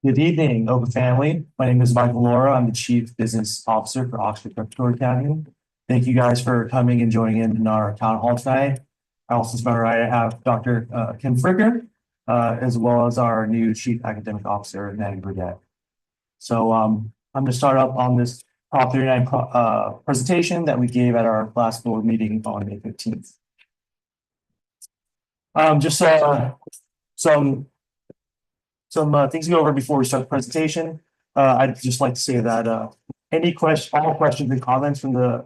Good evening, OPA family. My name is Michael Laura. I'm the Chief Business Officer for Oxford Preparatory Academy. Thank you guys for coming and joining in our town hall tonight. I also, to my right, I have Dr. Kim Fricker, as well as our new Chief Academic Officer, Natty Burdett. So I'm going to start up on this Prop 39 presentation that we gave at our last board meeting on May 15th. Just some things to go over before we start the presentation. I'd just like to say that all questions and comments from the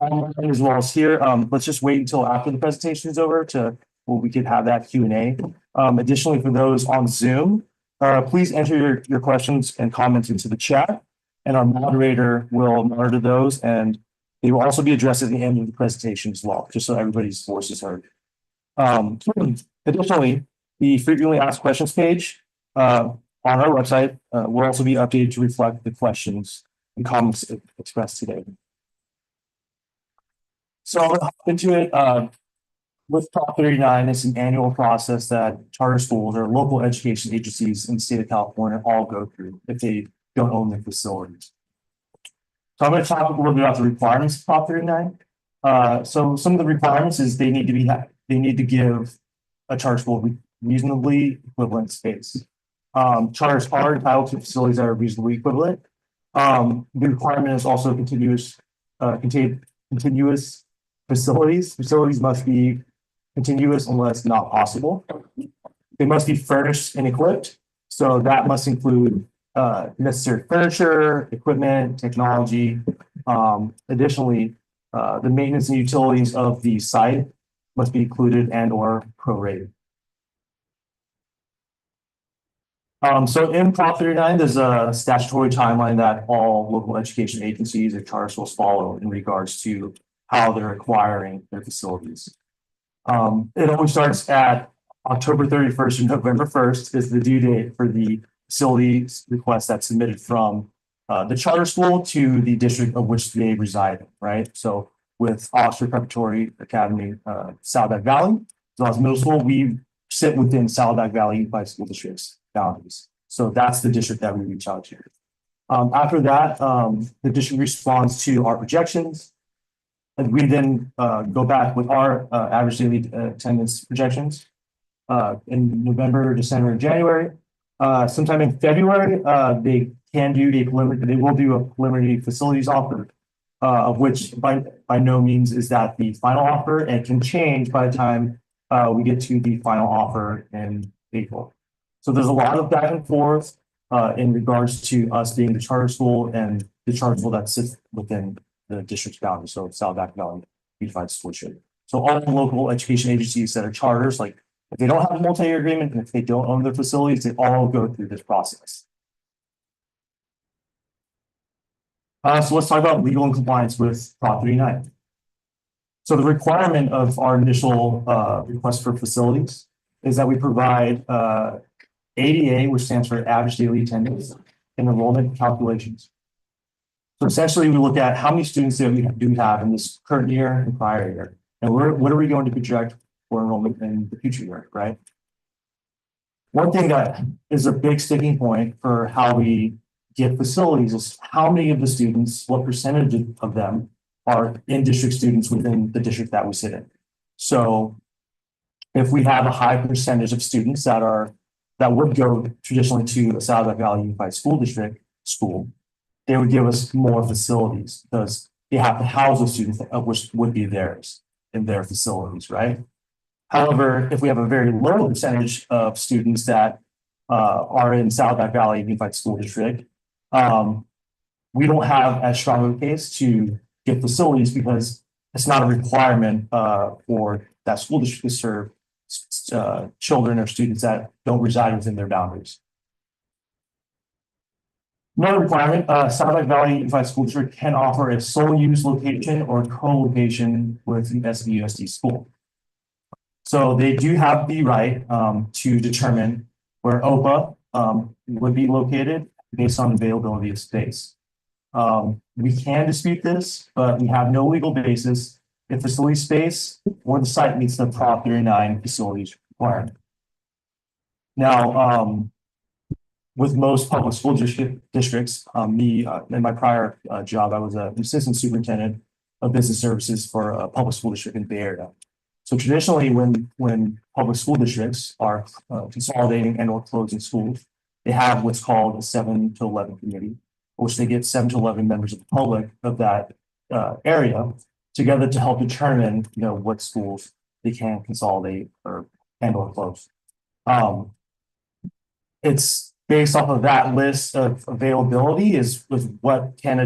online as well as here, let's just wait until after the presentation is over to where we could have that Q&A. Additionally, for those on Zoom, please enter your questions and comments into the chat, and our moderator will monitor those, and they will also be addressed at the end of the presentation as well, just so everybody's voice is heard. Additionally, the frequently asked questions page on our website will also be updated to reflect the questions and comments expressed today. So I'll hop into it. With Prop 39, it's an annual process that charter schools or local education agencies in the state of California all go through if they don't own their facilities. So I'm going to talk a little bit about the requirements of Prop 39. So some of the requirements is they need to give a charter school reasonably equivalent space. Charters are entitled to facilities that are reasonably equivalent. The requirement is also continuous facilities. Facilities must be continuous unless not possible. They must be furnished and equipped. So that must include necessary furniture, equipment, technology. Additionally, the maintenance and utilities of the site must be included and or prorated. So in Prop 39, there's a statutory timeline that all local education agencies or charter schools follow in regards to how they're acquiring their facilities. It always starts at October 31st and November 1st is the due date for the facilities request that's submitted from the charter school to the district of which they reside in, right? So with Oxford Preparatory Academy, Saddleback Valley, as well as middle school, we sit within Saddleback Valley Unified School District's boundaries. So that's the district that we reach out to. After that, the district responds to our projections. And we then go back with our average daily attendance projections in November, December, and January. Sometime in February, they will do a preliminary facilities offer, of which by no means is that the final offer, and it can change by the time we get to the final offer in April. So there's a lot of back and forth in regards to us being the charter school and the charter school that sits within the district's boundaries, so Saddleback Valley Unified School District. So all the local education agencies that are charters, like if they don't have a multi-year agreement and if they don't own their facilities, they all go through this process. So let's talk about legal and compliance with Prop 39. So the requirement of our initial request for facilities is that we provide ADA, which stands for average daily attendance, and enrollment calculations. So essentially, we look at how many students that we do have in this current year and prior year, and what are we going to project for enrollment in the future year, right? One thing that is a big sticking point for how we get facilities is how many of the students, what percentage of them are in-district students within the district that we sit in. So if we have a high percentage of students that would go traditionally to a Saddleback Valley Unified School District school, they would give us more facilities because they have to house those students, of which would be theirs in their facilities, right? However, if we have a very low percentage of students that are in Saddleback Valley Unified School District, we don't have as strong of a case to get facilities because it's not a requirement for that school district to serve children or students that don't reside within their boundaries. Another requirement, Saddleback Valley Unified School District can offer a sole use location or co-location with an SVUSD school. So they do have the right to determine where OPA would be located based on availability of space. We can dispute this, but we have no legal basis if facility space or the site meets the Prop 39 facilities requirement. Now, with most public school districts, in my prior job, I was an assistant superintendent of business services for a public school district in the Bay Area. So traditionally, when public school districts are consolidating and or closing schools, they have what's called a 7 to 11 committee, which they get 7 to 11 members of the public of that area together to help determine, what schools they can consolidate or and or close. It's based off of that list of availability is what can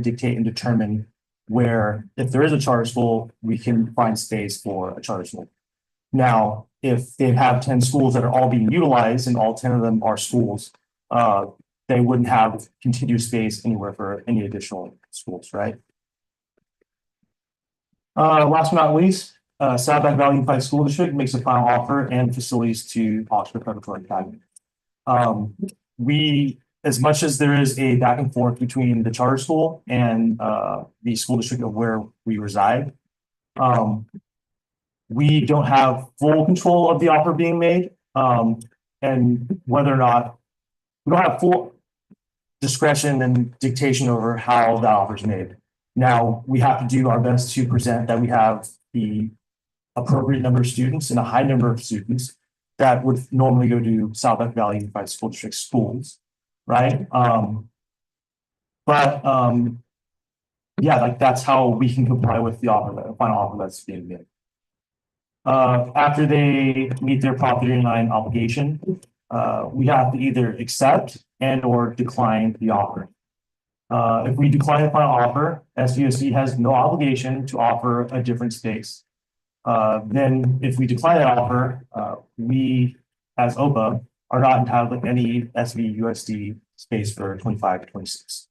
dictate and determine where, if there is a charter school, we can find space for a charter school. Now, if they have 10 schools that are all being utilized and all 10 of them are schools, they wouldn't have contiguous space anywhere for any additional schools, right? Last but not least, Southback Valley Unified School District makes a final offer and facilities to Oxford Preparatory Academy. As much as there is a back and forth between the charter school and the school district of where we reside, we don't have full control of the offer being made, and whether or not we don't have full discretion and dictation over how that offer is made. Now, we have to do our best to present that we have the appropriate number of students and a high number of students that would normally go to Southback Valley Unified School District schools, right? Yeah, like that's how we can comply with the offer, the final offer that's being made. After they meet their Prop 39 obligation, we have to either accept and or decline the offer. If we decline the final offer, SVSD has no obligation to offer a different space. Then if we decline that offer, we as OPA are not entitled to any SVUSD space for 25 to 26.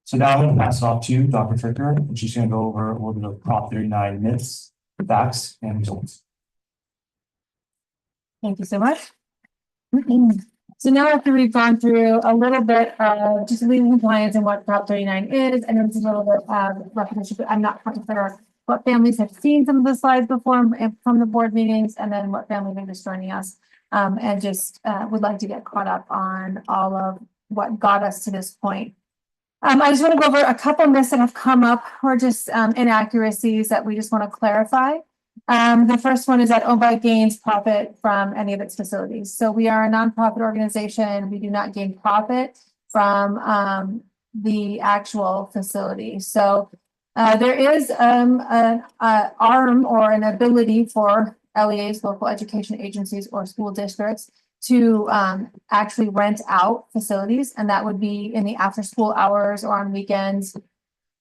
So now I'm going to pass it off to Dr. Tricker, and she's going to go over a little bit of Prop 39 myths, facts, and results. Thank you so much. So now after we've gone through a little bit of just legal compliance and what Prop 39 is, I know it's a little bit of repetition, but I'm not quite clear what families have seen some of the slides before from the board meetings, and then what families are just joining us, and just would like to get caught up on all of what got us to this point. I just want to go over a couple myths that have come up, or just inaccuracies that we just want to clarify. The first one is that OPA gains profit from any of its facilities. So we are a nonprofit organization. We do not gain profit from the actual facility. So there is an arm or an ability for LEAs, local education agencies, or school districts to actually rent out facilities, and that would be in the after school hours or on weekends,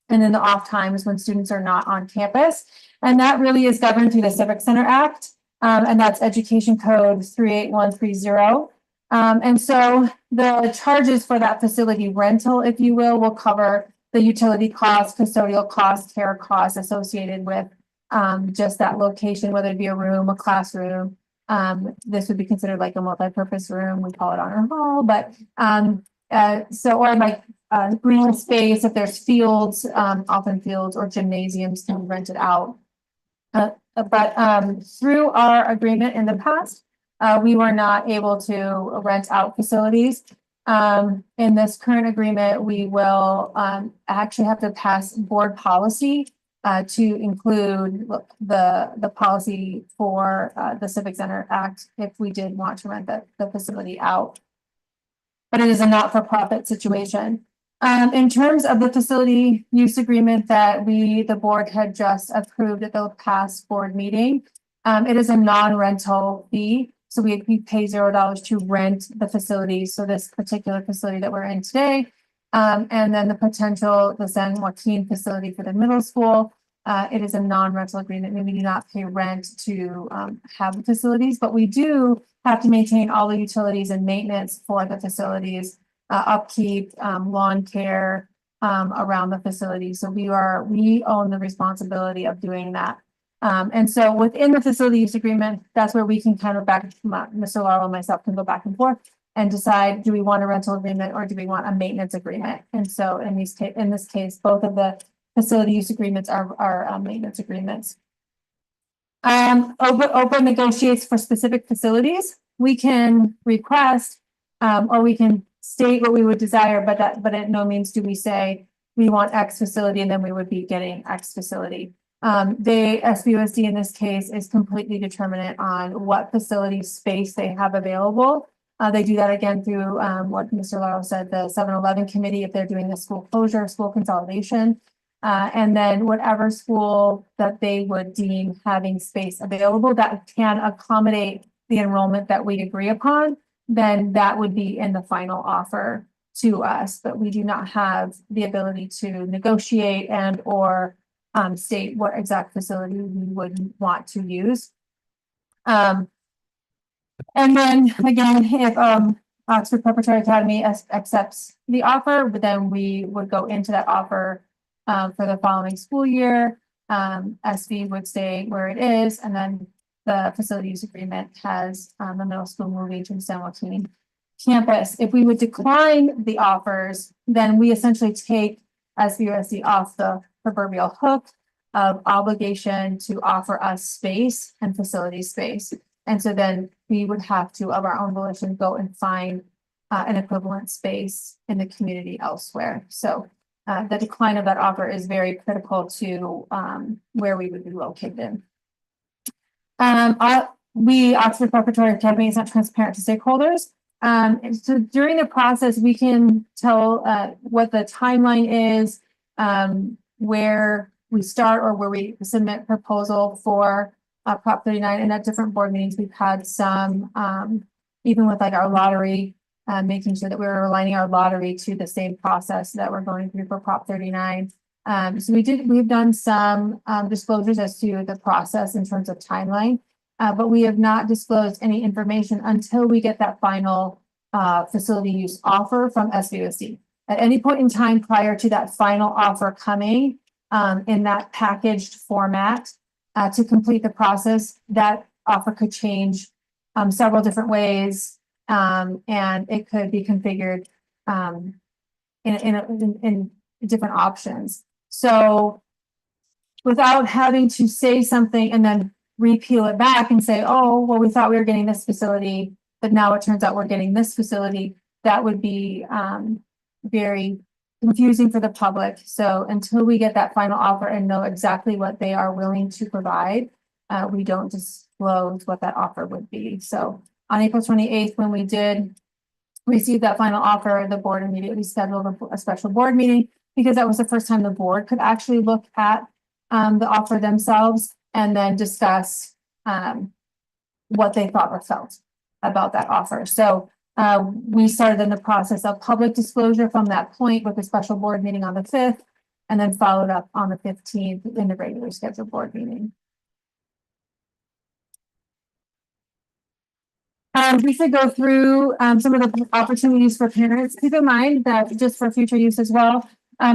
and in the off times when students are not on campus. And that really is governed through the Civic Center Act, and that's Education Code 38130. And so the charges for that facility rental, if you will cover the utility costs, custodial costs, care costs associated with just that location, whether it be a room, a classroom. This would be considered like a multi-purpose room. We call it honor hall, but or like green space, if there's fields, often fields or gymnasiums can be rented out. But through our agreement in the past, we were not able to rent out facilities. In this current agreement, we will actually have to pass board policy to include the policy for the Civic Center Act if we did want to rent the facility out. But it is a not-for-profit situation. In terms of the facility use agreement that the board had just approved at the past board meeting, it is a non-rental fee. So we pay $0 to rent the facility. So this particular facility that we're in today, and then the San Joaquin facility for the middle school, it is a non-rental agreement. We do not pay rent to have the facilities, but we do have to maintain all the utilities and maintenance for the facilities, upkeep, lawn care around the facility. So we own the responsibility of doing that. And so within the facility use agreement, that's where we can kind of Mr. Laurel and myself can go back and forth and decide, do we want a rental agreement or do we want a maintenance agreement? And so in this case, both of the facility use agreements are maintenance agreements. OPA negotiates for specific facilities. We can request, or we can state what we would desire, but at no means do we say we want X facility and then we would be getting X facility. The SBUSD in this case is completely determinant on what facility space they have available. They do that again through, what Mr. Laurel said, the 7-Eleven committee, if they're doing the school closure, school consolidation. And then whatever school that they would deem having space available that can accommodate the enrollment that we agree upon, then that would be in the final offer to us. But we do not have the ability to negotiate and or state what exact facility we would want to use. And then again, if Oxford Preparatory Academy accepts the offer, but then we would go into that offer for the following school year. SB would stay where it is, and then the facility use agreement has the middle school moving to the San Joaquin campus. If we would decline the offers, then we essentially take SBUSD off the proverbial hook of obligation to offer us space and facility space. And so then we would have to, of our own volition, go and find an equivalent space in the community elsewhere. So the decline of that offer is very critical to where we would be located. Oxford Preparatory Academy is not transparent to stakeholders. So during the process, we can tell what the timeline is, where we start or where we submit proposal for Prop 39, and at different board meetings, we've had some, even with like our lottery, making sure that we're aligning our lottery to the same process that we're going through for Prop 39. So we've done some disclosures as to the process in terms of timeline, but we have not disclosed any information until we get that final facility use offer from SBUSD. At any point in time prior to that final offer coming in that packaged format, to complete the process, that offer could change several different ways, and it could be configured in different options. So without having to say something and then repeal it back and say, oh, well, we thought we were getting this facility, but now it turns out we're getting this facility, that would be very confusing for the public. So until we get that final offer and know exactly what they are willing to provide, we don't disclose what that offer would be. So on April 28th, when we did receive that final offer, the board immediately scheduled a special board meeting because that was the first time the board could actually look at the offer themselves and then discuss what they thought or felt about that offer. So we started in the process of public disclosure from that point with a special board meeting on the 5th, and then followed up on the 15th in the regular scheduled board meeting. We should go through some of the opportunities for parents. Keep in mind that just for future use as well,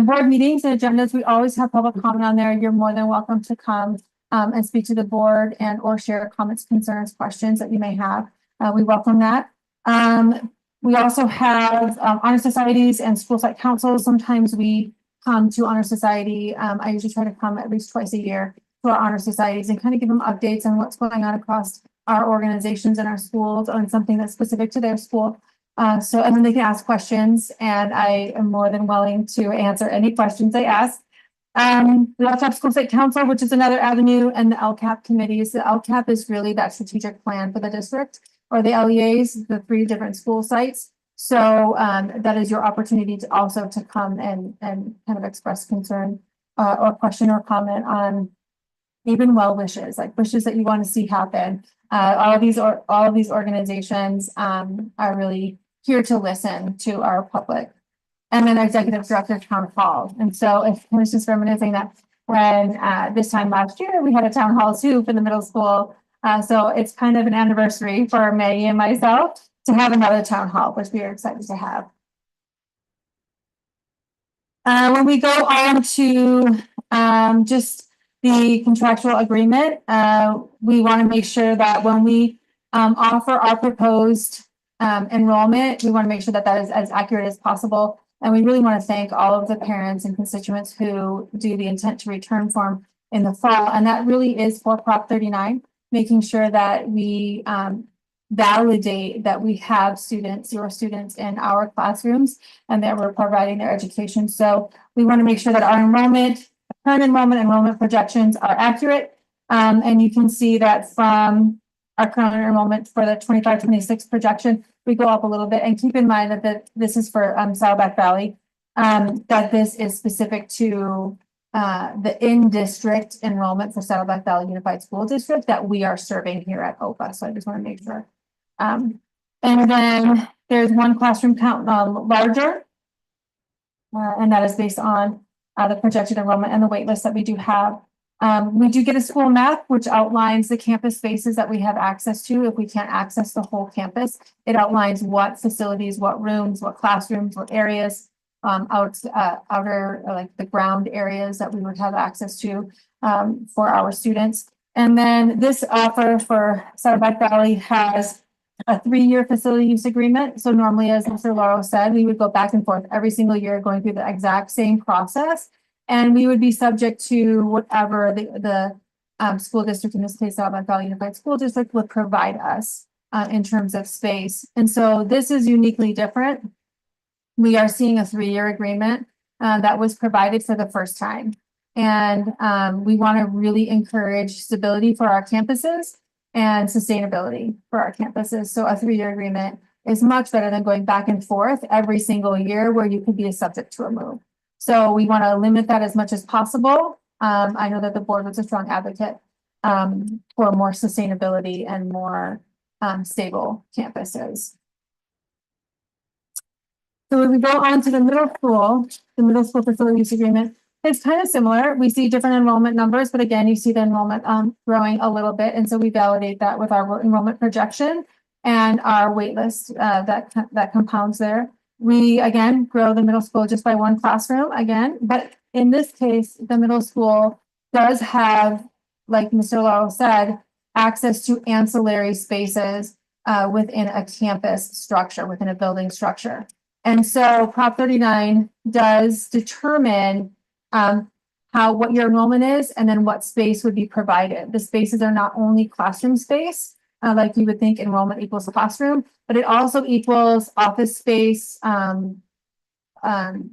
board meetings and agendas, we always have public comment on there. You're more than welcome to come and speak to the board and or share comments, concerns, questions that you may have. We welcome that. We also have honor societies and school site councils. Sometimes we come to honor society. I usually try to come at least twice a year to our honor societies and kind of give them updates on what's going on across our organizations and our schools on something that's specific to their school. And then they can ask questions, and I am more than willing to answer any questions they ask. We also have school site council, which is another avenue, and the LCAP committees. The LCAP is really that strategic plan for the district, or the LEAs, the 3 different school sites. So that is your opportunity to also to come and kind of express concern or question or comment on even well wishes, like wishes that you want to see happen. All of these organizations are really here to listen to our public. And then executive director town hall. And so if I was just reminiscing that when this time last year, we had a town hall too for the middle school. So it's kind of an anniversary for Maggie and myself to have another town hall, which we are excited to have. When we go on to just the contractual agreement, we want to make sure that when we offer our proposed enrollment, we want to make sure that that is as accurate as possible. And we really want to thank all of the parents and constituents who do the intent to return form. in the fall. And that really is for Prop 39, making sure that we validate that we have zero students in our classrooms and that we're providing their education. So we want to make sure that our current enrollment projections are accurate. And you can see that from our current enrollment for the 25-26 projection, we go up a little bit. And keep in mind that this is for Saddleback Valley, that this is specific to the in-district enrollment for Saddleback Valley Unified School District that we are serving here at OPA. So I just want to make sure. And then there's one classroom count larger, and that is based on the projected enrollment and the wait list that we do have. We do get a school map, which outlines the campus spaces that we have access to. If we can't access the whole campus, it outlines what facilities, what rooms, what classrooms, what areas, outer, like the ground areas that we would have access to for our students. And then this offer for Saddleback Valley has a 3-year facility use agreement. So normally, as Mr. Laurel said, we would go back and forth every single year going through the exact same process. And we would be subject to whatever the school district, in this case, Saddleback Valley Unified School District, would provide us in terms of space. And so this is uniquely different. We are seeing a 3-year agreement that was provided for the first time. And we want to really encourage stability for our campuses and sustainability for our campuses. So a 3-year agreement is much better than going back and forth every single year where you could be subject to a move. So we want to limit that as much as possible. I know that the board was a strong advocate for more sustainability and more stable campuses. So when we go on to the middle school facility use agreement, it's kind of similar. We see different enrollment numbers, but again, you see the enrollment growing a little bit. And so we validate that with our enrollment projection and our wait list that compounds there. We, again, grow the middle school just by one classroom again, but in this case, the middle school does have, like Mr. Laurel said, access to ancillary spaces within a campus structure, within a building structure. And so Prop 39 does determine what your enrollment is and then what space would be provided. The spaces are not only classroom space, like you would think enrollment equals classroom, but it also equals office space.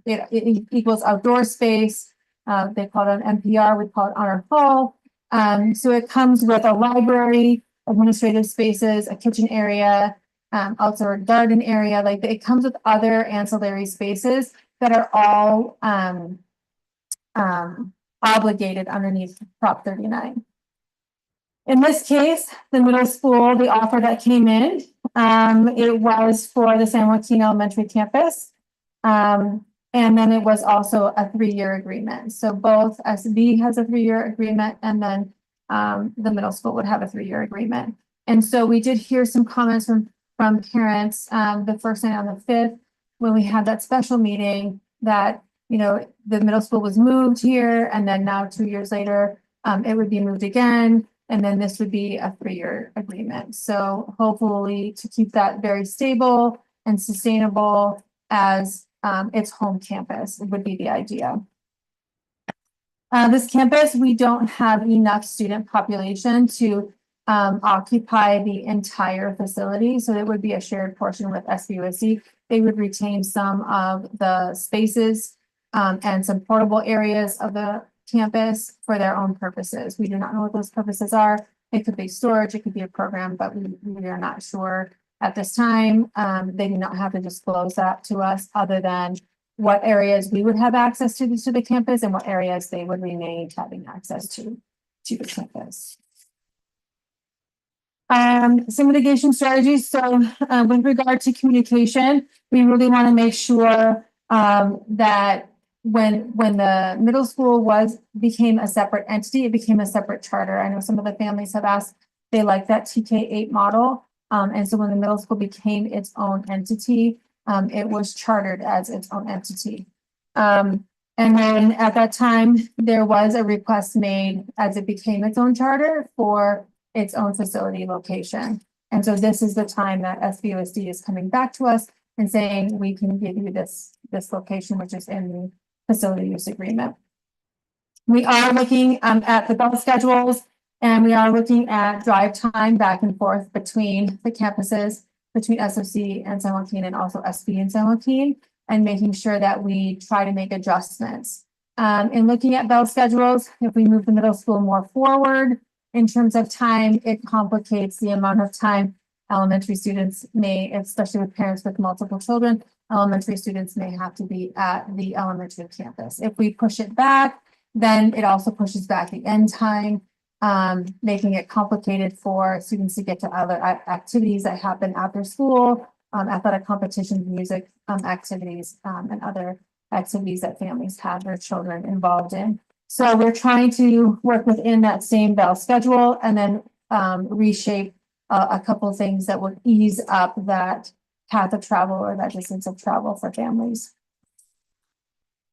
It equals outdoor space. They call it an MPR, we call it honor hall. So it comes with a library, administrative spaces, a kitchen area, also a garden area. Like it comes with other ancillary spaces that are all obligated underneath Prop 39. In this case, the middle school, the offer that came in, it was for the San Joaquin Elementary campus. And then it was also a 3-year agreement. So both SB has a 3-year agreement, and then the middle school would have a 3-year agreement. And so we did hear some comments from parents the first night on the 5th, when we had that special meeting, that, you know, the middle school was moved here, and then now 2 years later, it would be moved again. And then this would be a 3-year agreement. So hopefully to keep that very stable and sustainable as its home campus would be the idea. This campus, we don't have enough student population to occupy the entire facility. So it would be a shared portion with SBUSD. They would retain some of the spaces and some portable areas of the campus for their own purposes. We do not know what those purposes are. It could be storage, it could be a program, but we are not sure at this time. They do not have to disclose that to us, other than what areas we would have access to the campus and what areas they would remain having access to the campus. Some mitigation strategies. So with regard to communication, we really want to make sure that when the middle school became a separate entity, it became a separate charter. I know some of the families have asked, they like that TK8 model. And so when the middle school became its own entity, it was chartered as its own entity. And then at that time, there was a request made as it became its own charter for its own facility location. And so this is the time that SBUSD is coming back to us and saying, we can give you this location, which is in the facility use agreement. We are looking at the bus schedules, and we are looking at drive time back and forth between the campuses, between SOC and San Joaquin, and also SB and San Joaquin, and making sure that we try to make adjustments. In looking at bell schedules, if we move the middle school more forward in terms of time, it complicates the amount of time elementary students may, especially with parents with multiple children, elementary students may have to be at the elementary campus. If we push it back, then it also pushes back the end time, making it complicated for students to get to other activities that happen after school, athletic competitions, music activities, and other activities that families have their children involved in. So we're trying to work within that same bell schedule and then reshape a couple of things that would ease up that path of travel or that distance of travel for families.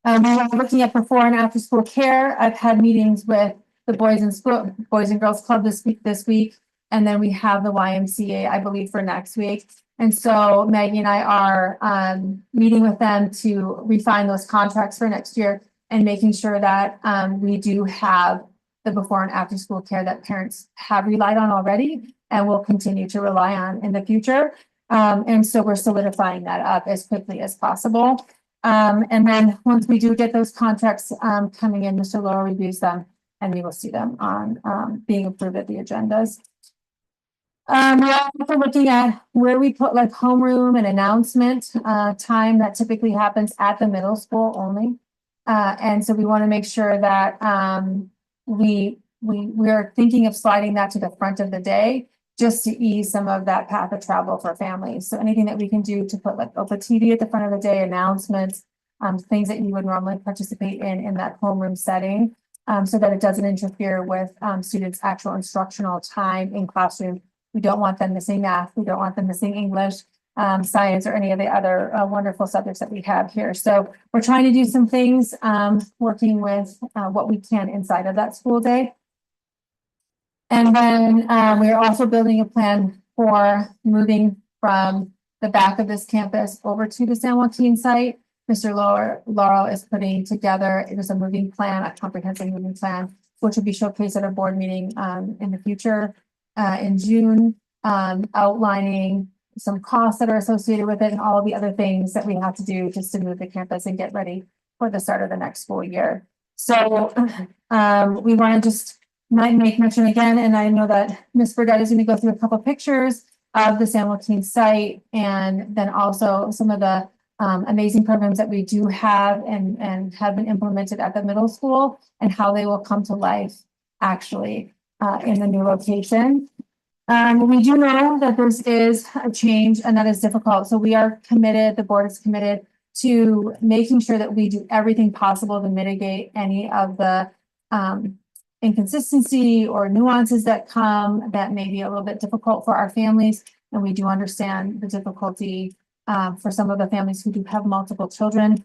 We are looking at before and after school care. I've had meetings with the Boys and Girls Club this week, and then we have the YMCA, I believe, for next week. And so Maggie and I are meeting with them to refine those contracts for next year and making sure that we do have the before and after school care that parents have relied on already and will continue to rely on in the future. And so we're solidifying that up as quickly as possible. And then once we do get those contracts coming in, Mr. Laurel reviews them and we will see them on being approved at the agendas. We're also looking at where we put like homeroom and announcement time that typically happens at the middle school only. And so we want to make sure that we're thinking of sliding that to the front of the day just to ease some of that path of travel for families. So anything that we can do to put like OPA TV at the front of the day, announcements, things that you would normally participate in that homeroom setting, so that it doesn't interfere with students' actual instructional time in classroom. We don't want them missing math. We don't want them missing English, science, or any of the other wonderful subjects that we have here. So we're trying to do some things, working with what we can inside of that school day. And then we are also building a plan for moving from the back of this campus over to the San Joaquin site. Mr. Laurel is putting together, it is a moving plan, a comprehensive moving plan, which will be showcased at a board meeting in the future in June, outlining some costs that are associated with it and all of the other things that we have to do just to move the campus and get ready for the start of the next school year. So we want to just might make mention again, and I know that Ms. Burdett is going to go through a couple of pictures of the San Joaquin site and then also some of the amazing programs that we do have and have been implemented at the middle school and how they will come to life actually in the new location. We do know that this is a change and that is difficult. So we are committed, the board is committed to making sure that we do everything possible to mitigate any of the inconsistency or nuances that come that may be a little bit difficult for our families. And we do understand the difficulty for some of the families who do have multiple children.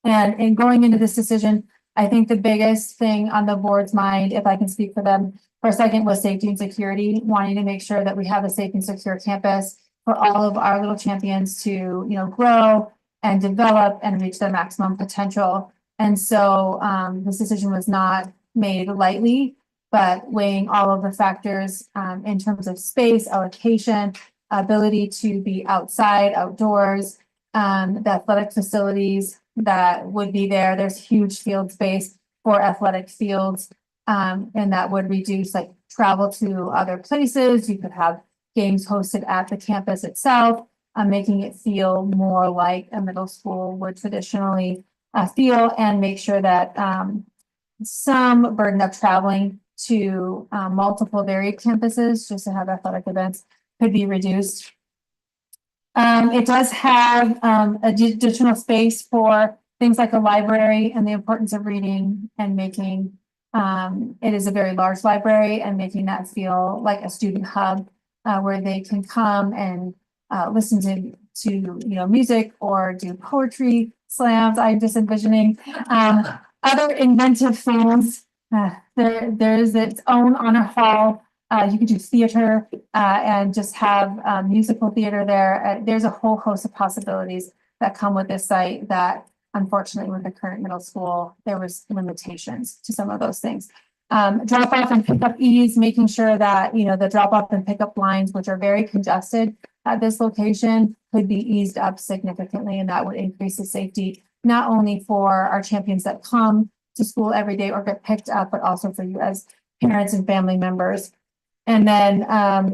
And in going into this decision, I think the biggest thing on the board's mind, if I can speak for them for a second, was safety and security, wanting to make sure that we have a safe and secure campus for all of our little champions to, grow and develop and reach their maximum potential. And so this decision was not made lightly, but weighing all of the factors in terms of space, allocation, ability to be outside, outdoors, the athletic facilities that would be there. There's huge field space for athletic fields, and that would reduce like travel to other places. You could have games hosted at the campus itself, making it feel more like a middle school would traditionally feel, and make sure that some burden of traveling to multiple varied campuses just to have athletic events could be reduced. It does have additional space for things like a library and the importance of reading and making it is a very large library and making that feel like a student hub where they can come and listen to music or do poetry slams. I'm just envisioning other inventive things. There is its own honor hall. You could do theater and just have musical theater there. There's a whole host of possibilities that come with this site that unfortunately, with the current middle school, there was limitations to some of those things. Drop off and pick up ease, making sure that, you know, the drop off and pickup lines, which are very congested at this location, could be eased up significantly, and that would increase the safety, not only for our champions that come to school every day or get picked up, but also for you as parents and family members. And then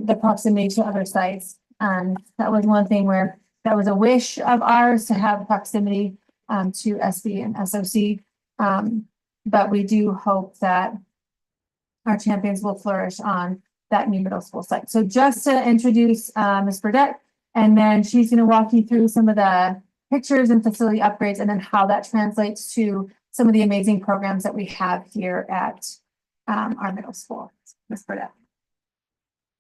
the proximity to other sites. That was one thing where that was a wish of ours, to have proximity to SB and SOC. But we do hope that our champions will flourish on that new middle school site. So just to introduce Ms. Burdette, and then she's going to walk you through some of the pictures and facility upgrades, and then how that translates to some of the amazing programs that we have here at our middle school. Ms. Burdette.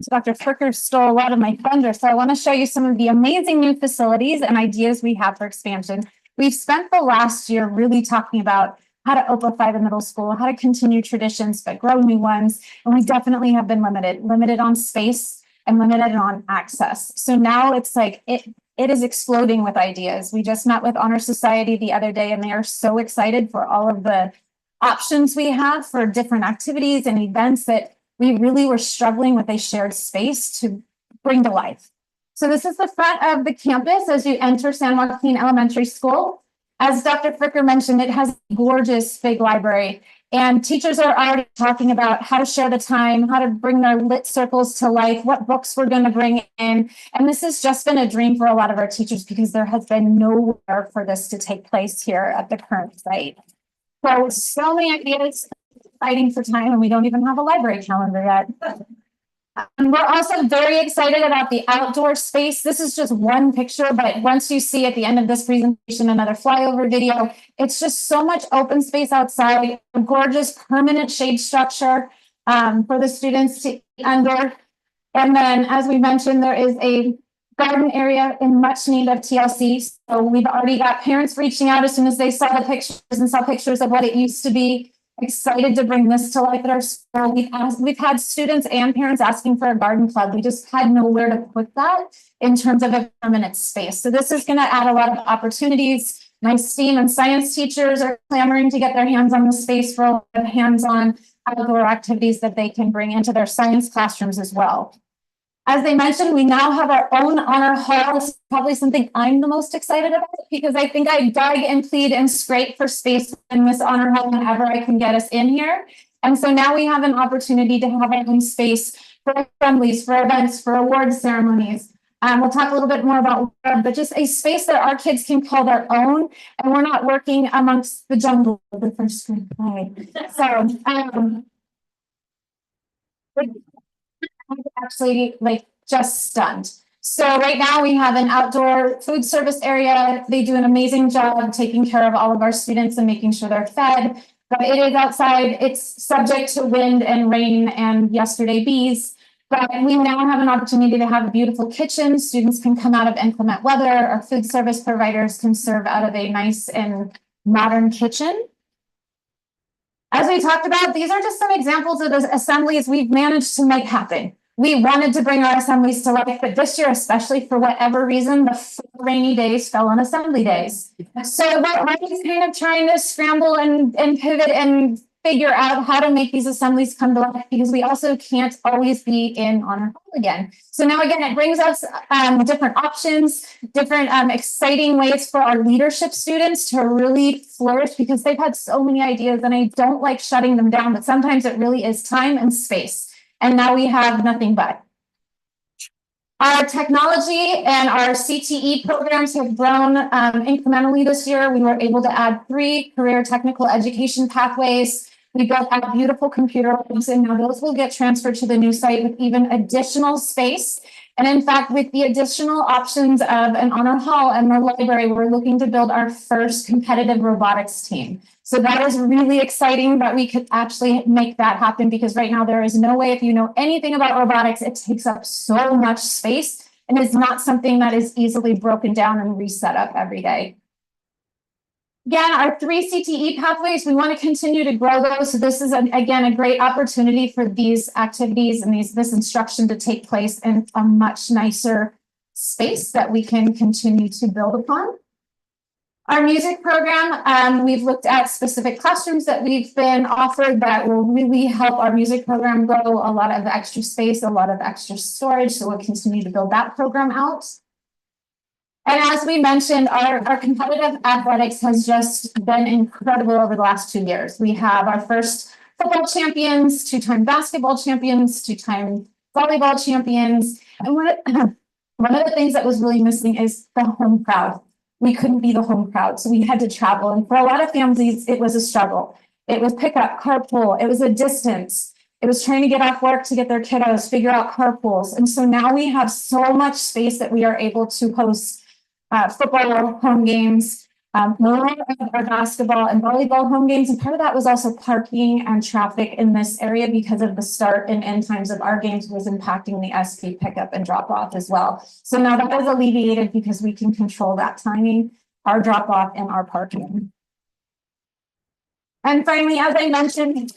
So Dr. Fricker stole a lot of my thunder, so I want to show you some of the amazing new facilities and ideas we have for expansion. We've spent the last year really talking about how to OPA the middle school, how to continue traditions, but grow new ones. And we definitely have been limited on space and limited on access. So now it's like, it is exploding with ideas. We just met with Honor Society the other day, and they are so excited for all of the options we have for different activities and events that we really were struggling with a shared space to bring to life. So this is the front of the campus as you enter San Joaquin Elementary School. As Dr. Fricker mentioned, it has a gorgeous big library, and teachers are already talking about how to share the time, how to bring their lit circles to life, what books we're going to bring in. And this has just been a dream for a lot of our teachers, because there has been nowhere for this to take place here at the current site. So many ideas, fighting for time, and we don't even have a library calendar yet. And we're also very excited about the outdoor space. This is just one picture, but once you see at the end of this presentation another flyover video, it's just so much open space outside, a gorgeous permanent shade structure for the students to eat under. And then, as we mentioned, there is a garden area in much need of TLC. So we've already got parents reaching out as soon as they saw the pictures and saw pictures of what it used to be. Excited to bring this to life at our school. We've had students and parents asking for a garden club. We just had nowhere to put that in terms of a permanent space. So this is going to add a lot of opportunities. My STEAM and science teachers are clamoring to get their hands on the space for a lot of hands-on outdoor activities that they can bring into their science classrooms as well. As they mentioned, we now have our own honor hall. This is probably something I'm the most excited about, because I think I dug and plead and scrape for space in this honor hall whenever I can get us in here. And so now we have an opportunity to have our own space for assemblies, for events, for award ceremonies. We'll talk a little bit more about, but just a space that our kids can call their own, and we're not working amongst the jungle of the first screen play. So, actually like just stunned. So right now we have an outdoor food service area. They do an amazing job taking care of all of our students and making sure they're fed. But it is outside. It's subject to wind and rain and yesterday bees. But we now have an opportunity to have a beautiful kitchen. Students can come out of inclement weather. Our food service providers can serve out of a nice and modern kitchen. As we talked about, these are just some examples of the assemblies we've managed to make happen. We wanted to bring our assemblies to life, but this year, especially for whatever reason, the 4 rainy days fell on assembly days. So we're always kind of trying to scramble and pivot and figure out how to make these assemblies come to life, because we also can't always be in honor hall again. So now again, it brings us different options, different exciting ways for our leadership students to really flourish, because they've had so many ideas, and I don't like shutting them down, but sometimes it really is time and space. And now we have nothing but. Our technology and our CTE programs have grown incrementally this year. We were able to add 3 career technical education pathways. We built out beautiful computer labs, and now those will get transferred to the new site with even additional space. And in fact, with the additional options of an honor hall and the library, we're looking to build our first competitive robotics team. So that is really exciting that we could actually make that happen, because right now there is no way, if you know anything about robotics, it takes up so much space, and it's not something that is easily broken down and reset up every day. Again, our 3 CTE pathways, we want to continue to grow those. So this is, again, a great opportunity for these activities and this instruction to take place in a much nicer space that we can continue to build upon. Our music program, we've looked at specific classrooms that we've been offered that will really help our music program grow. A lot of extra space, a lot of extra storage, so we'll continue to build that program out. And as we mentioned, our competitive athletics has just been incredible over the last 2 years. We have our first football champions, 2-time basketball champions, 2-time volleyball champions. And one of the things that was really missing is the home crowd. We couldn't be the home crowd, so we had to travel. And for a lot of families, it was a struggle. It was pickup, carpool, it was a distance. It was trying to get off work to get their kiddos, figure out carpools. And so now we have so much space that we are able to host football home games, more of our basketball and volleyball home games. And part of that was also parking and traffic in this area because of the start and end times of our games was impacting the SP pickup and drop off as well. So now that is alleviated because we can control that timing, our drop off and our parking. And finally, as I mentioned,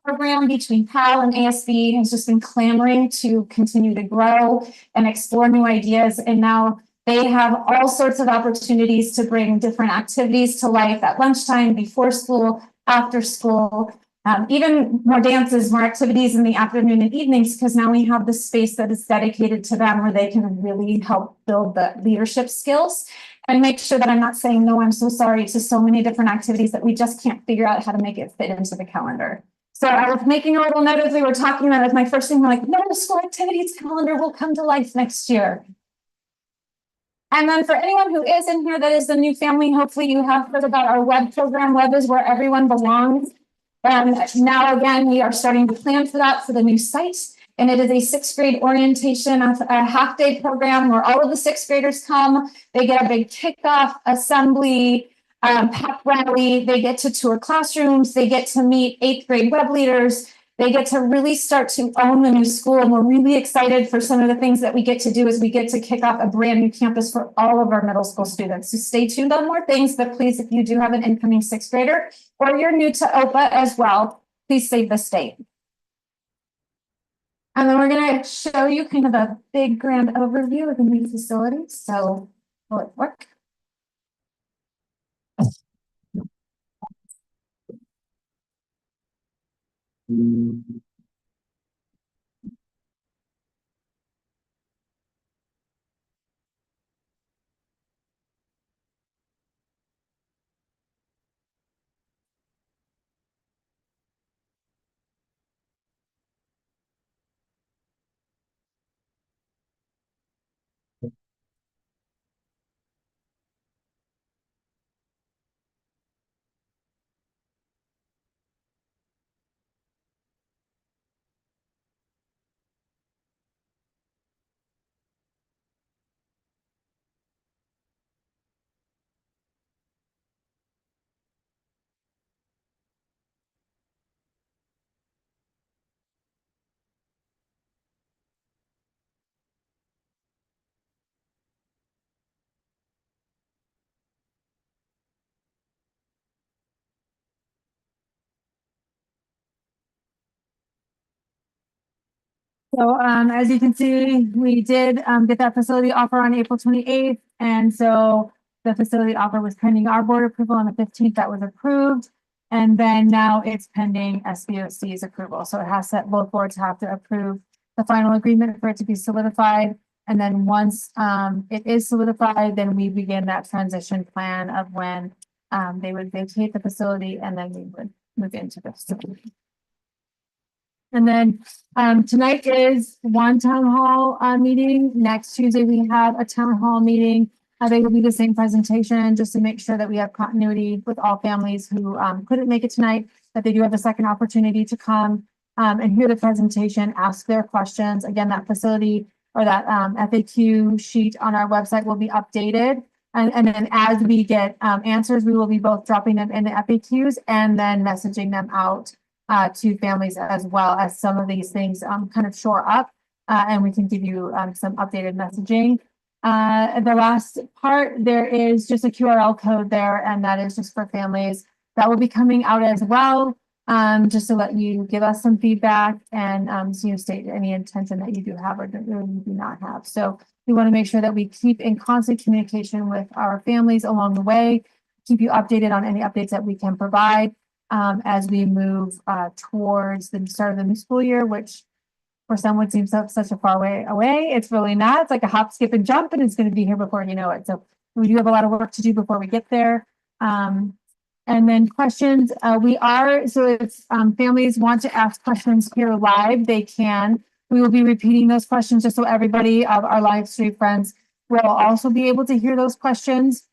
program between PAL and ASB has just been clamoring to continue to grow and explore new ideas. And now they have all sorts of opportunities to bring different activities to life at lunchtime, before school, after school, even more dances, more activities in the afternoon and evenings, because now we have the space that is dedicated to them where they can really help build the leadership skills and make sure that I'm not saying, no, I'm so sorry to so many different activities that we just can't figure out how to make it fit into the calendar. So I was making a little note as we were talking about it. My first thing, we're like, no, the school activities calendar will come to life next year. And then for anyone who is in here that is a new family, hopefully you have heard about our web program. Web is where everyone belongs. And now again, we are starting to plan for that for the new site. And it is a 6th grade orientation, a half-day program where all of the 6th graders come. They get a big kickoff, assembly, pep rally. They get to tour classrooms. They get to meet 8th grade web leaders. They get to really start to own the new school. And we're really excited for some of the things that we get to do as we get to kick off a brand new campus for all of our middle school students. So stay tuned on more things, but please, if you do have an incoming 6th grader or you're new to OPA as well, please save the state. And then we're going to show you kind of a big grand overview of the new facilities. So will it work? So as you can see, we did get that facility offer on April 28th. And so the facility offer was pending our board approval on the 15th. That was approved. And then now it's pending SBOC's approval. So it has to, both boards have to approve the final agreement for it to be solidified. And then once it is solidified, then we begin that transition plan of when they would vacate the facility and then we would move into the facility. And then tonight is one town hall meeting. Next Tuesday, we have a town hall meeting. They will be the same presentation just to make sure that we have continuity with all families who couldn't make it tonight, that they do have a second opportunity to come and hear the presentation, ask their questions. Again, that facility or that FAQ sheet on our website will be updated. And then as we get answers, we will be both dropping them in the FAQs and then messaging them out to families as well as some of these things kind of shore up and we can give you some updated messaging. The last part, there is just a QRL code there and that is just for families that will be coming out as well. just to let you give us some feedback and, so you state any intention that you do have or that you do not have. So we want to make sure that we keep in constant communication with our families along the way, keep you updated on any updates that we can provide, as we move, towards the start of the new school year, which for some would seem such a far way away. It's really not. It's like a hop, skip and jump, and it's going to be here before you know it. So we do have a lot of work to do before we get there. And then questions, so if families want to ask questions here live, they can. We will be repeating those questions just so everybody of our live stream friends will also be able to hear those questions.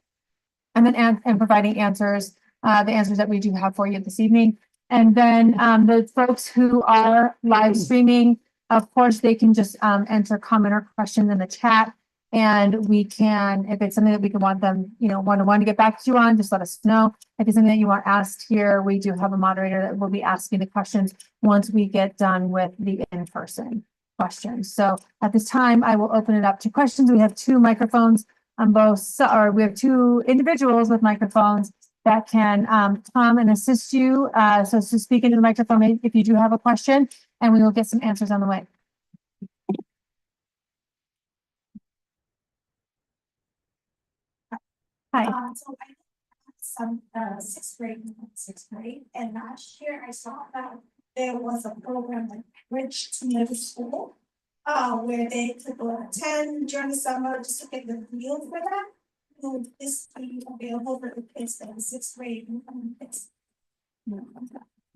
And then and providing answers, the answers that we do have for you this evening. And then the folks who are live streaming, of course, they can just enter comment or question in the chat. And we can, if it's something that we can want them, one-to-one to get back to you on, just let us know. If it's something that you want asked here, we do have a moderator that will be asking the questions once we get done with the in-person questions. So at this time, I will open it up to questions. We have two microphones on both, or we have two individuals with microphones that can come and assist you. So to speak into the microphone if you do have a question, and we will get some answers on the way. Hi. So I had some sixth grade, and last year I saw that there was a program like Bridge to Middle School. Where they could go attend during the summer just to get the feel for that. Will this be available for the kids that are sixth grade?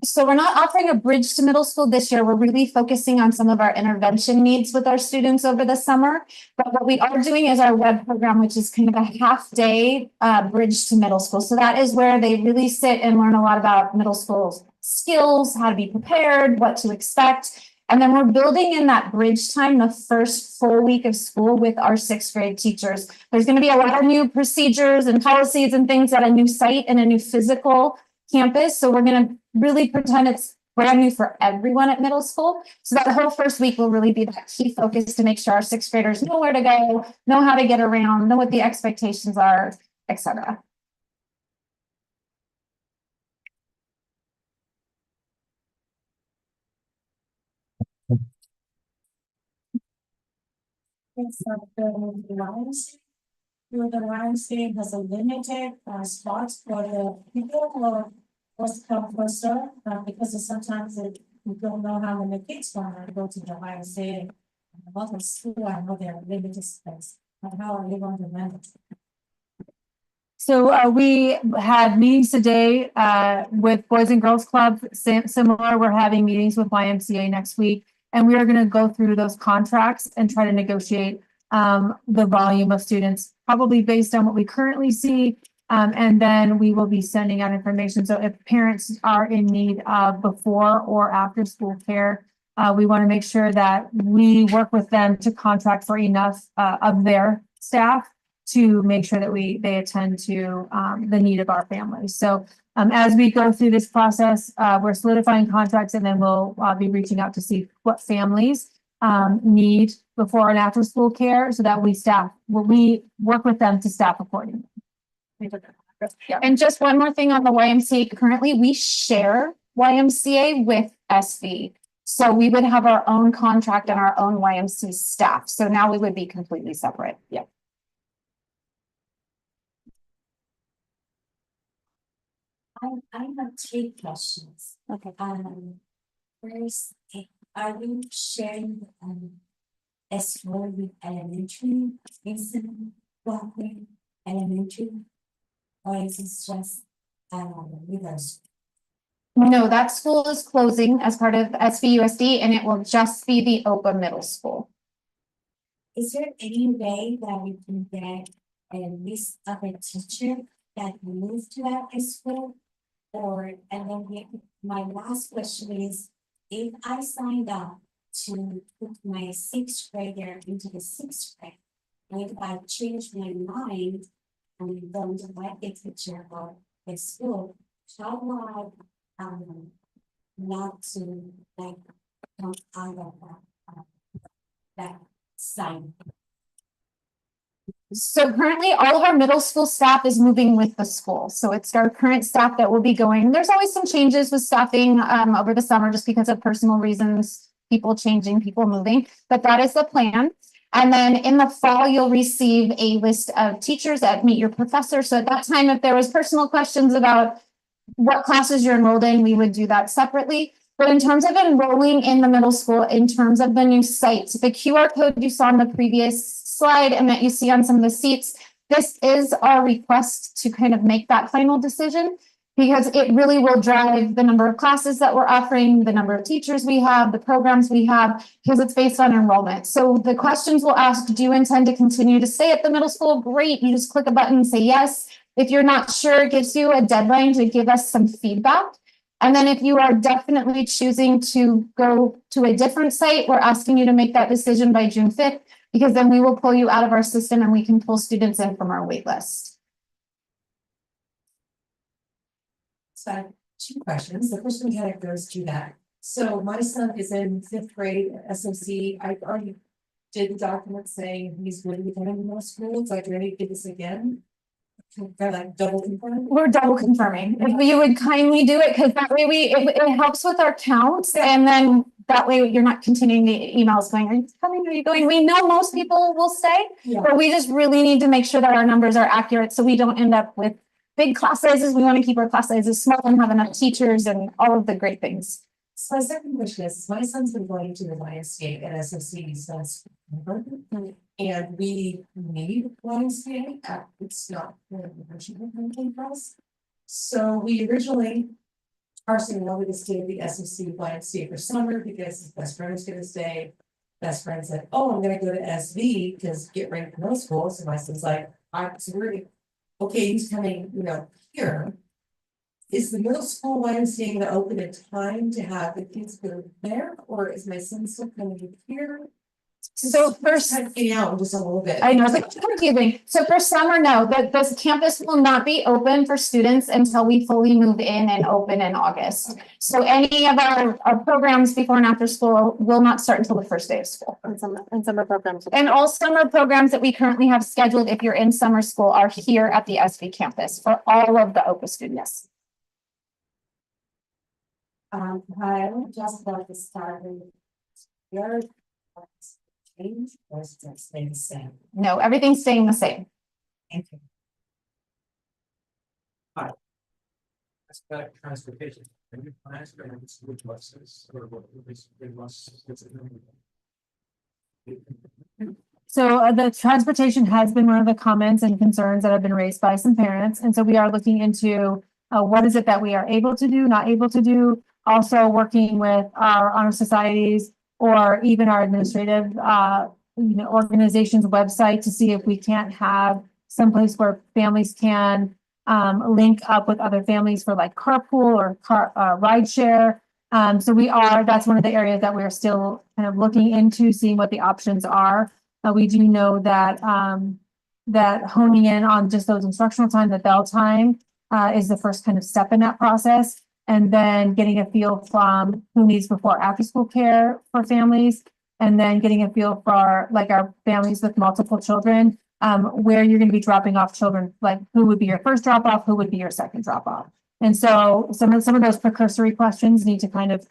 So we're not offering a bridge to middle school this year. We're really focusing on some of our intervention needs with our students over the summer. But what we are doing is our web program, which is kind of a half day bridge to middle school. So that is where they really sit and learn a lot about middle school skills, how to be prepared, what to expect. And then we're building in that bridge time the first full week of school with our sixth grade teachers. There's going to be a lot of new procedures and policies and things at a new site and a new physical campus. So we're going to really pretend it's brand new for everyone at middle school. So that the whole first week will really be that key focus to make sure our sixth graders know where to go, know how to get around, know what the expectations are, etc. The Lions game has a limited spots for the people or first come first serve, because sometimes we don't know how many kids want to go to the Lions stadium. A lot of school, I know they're limited space, but how are they going to manage? So we had meetings today with Boys and Girls Club, similar. We're having meetings with YMCA next week. And we are going to go through those contracts and try to negotiate the volume of students, probably based on what we currently see. And then we will be sending out information. So if parents are in need of before or after school care, we want to make sure that we work with them to contract for enough of their staff to make sure that they attend to the need of our families. So as we go through this process, we're solidifying contracts, and then we'll be reaching out to see what families need before and after school care, so that we work with them to staff accordingly. Yeah. And just one more thing on the YMCA. Currently, we share YMCA with SV. So we would have our own contract and our own YMCA staff. So now we would be completely separate. Yeah. I have three questions. Okay. First, are you sharing S4 with elementary, instant walking elementary, or is it just with us? No, that school is closing as part of SVUSD, and it will just be the OPA middle school. Is there any way that we can get a list of a teacher that moved to that school? My last question is, if I signed up to put my sixth grader into the sixth grade, and if I change my mind and don't like a teacher or a school, how do I not to like come out of that sign? So currently, all of our middle school staff is moving with the school. So it's our current staff that will be going. There's always some changes with staffing over the summer just because of personal reasons, people changing, people moving, but that is the plan. And then in the fall, you'll receive a list of teachers that meet your professor. So at that time, if there was personal questions about what classes you're enrolled in, we would do that separately. But in terms of enrolling in the middle school, in terms of the new site, the QR code you saw on the previous slide and that you see on some of the seats, this is our request to kind of make that final decision because it really will drive the number of classes that we're offering, the number of teachers we have, the programs we have, because it's based on enrollment. So the questions will ask, do you intend to continue to stay at the middle school? Great, you just click a button and say yes. If you're not sure, it gives you a deadline to give us some feedback. And then if you are definitely choosing to go to a different site, we're asking you to make that decision by June 5th, because then we will pull you out of our system and we can pull students in from our wait list. So I have two questions. The first one kind of goes to that. So my son is in 5th grade at SOC. I already did the document saying he's going to be going to middle school. So I do I need to do this again? Kind of like double confirm. We're double confirming. If you would kindly do it, because that way it helps with our counts. And then that way you're not continuing the emails going, are you coming? Are you going? We know most people will stay, Yeah. but we just really need to make sure that our numbers are accurate so we don't end up with big class sizes. We want to keep our class sizes small and have enough teachers and all of the great things. So my second question is, my son's been going to the YMCA at SOC since and we need YMCA. It's not really for us. So we originally, Carson wanted to stay at the SOC YMCA for summer because his best friend was gonna stay. Best friend said, oh, I'm gonna go to SV because get ready for middle school. So my son's like, okay, he's coming, here. Is the middle school YMCA gonna open in time to have the kids go there, or is my son still coming here? So first, Kind of getting out just a little bit. I know it's confusing. So for summer, no, the campus will not be open for students until we fully move in and open in August. So any of our programs before and after school will not start until the first day of school. And summer programs. And all summer programs that we currently have scheduled, if you're in summer school, are here at the SV campus for all of the OPA students. I just about to start with your change or is it staying the same? No, everything's staying the same. Thank you. That's about transportation. Are you plans for any school buses or what buses? So the transportation has been one of the comments and concerns that have been raised by some parents. And so we are looking into what is it that we are able to do, not able to do. Also working with our honor societies or even our administrative, organization's website to see if we can't have someplace where families can link up with other families for like carpool or ride share. So that's one of the areas that we're still kind of looking into, seeing what the options are. We do know that that honing in on just those instructional time, the bell time, is the first kind of step in that process. And then getting a feel from who needs before after school care for families. And then getting a feel for our families with multiple children, where you're going to be dropping off children, like who would be your first drop off, who would be your second drop off. And so some of those precursory questions need to kind of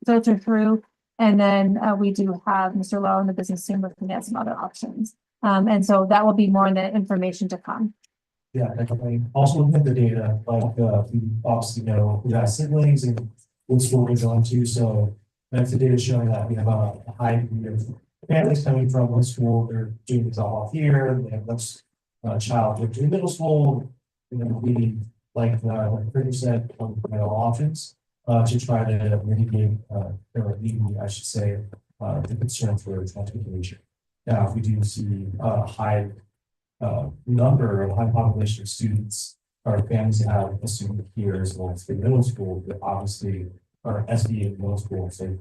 filter through. And then we do have Mr. Lowe and the business team looking at some other options. And so that will be more in the information to come. Yeah, definitely. Also looking at the data, we obviously know who has siblings and what school they're going to, so that's the data showing that we have a high degree of families coming from one school, they're doing this all off here, they have less child going to middle school, we like Brittany said, middle options to try to mitigate or alleviate, I should say, the concern for transportation. Now, if we do see high number of high population of students or families that have assumed here as well as the middle school, but obviously or SBA middle school. So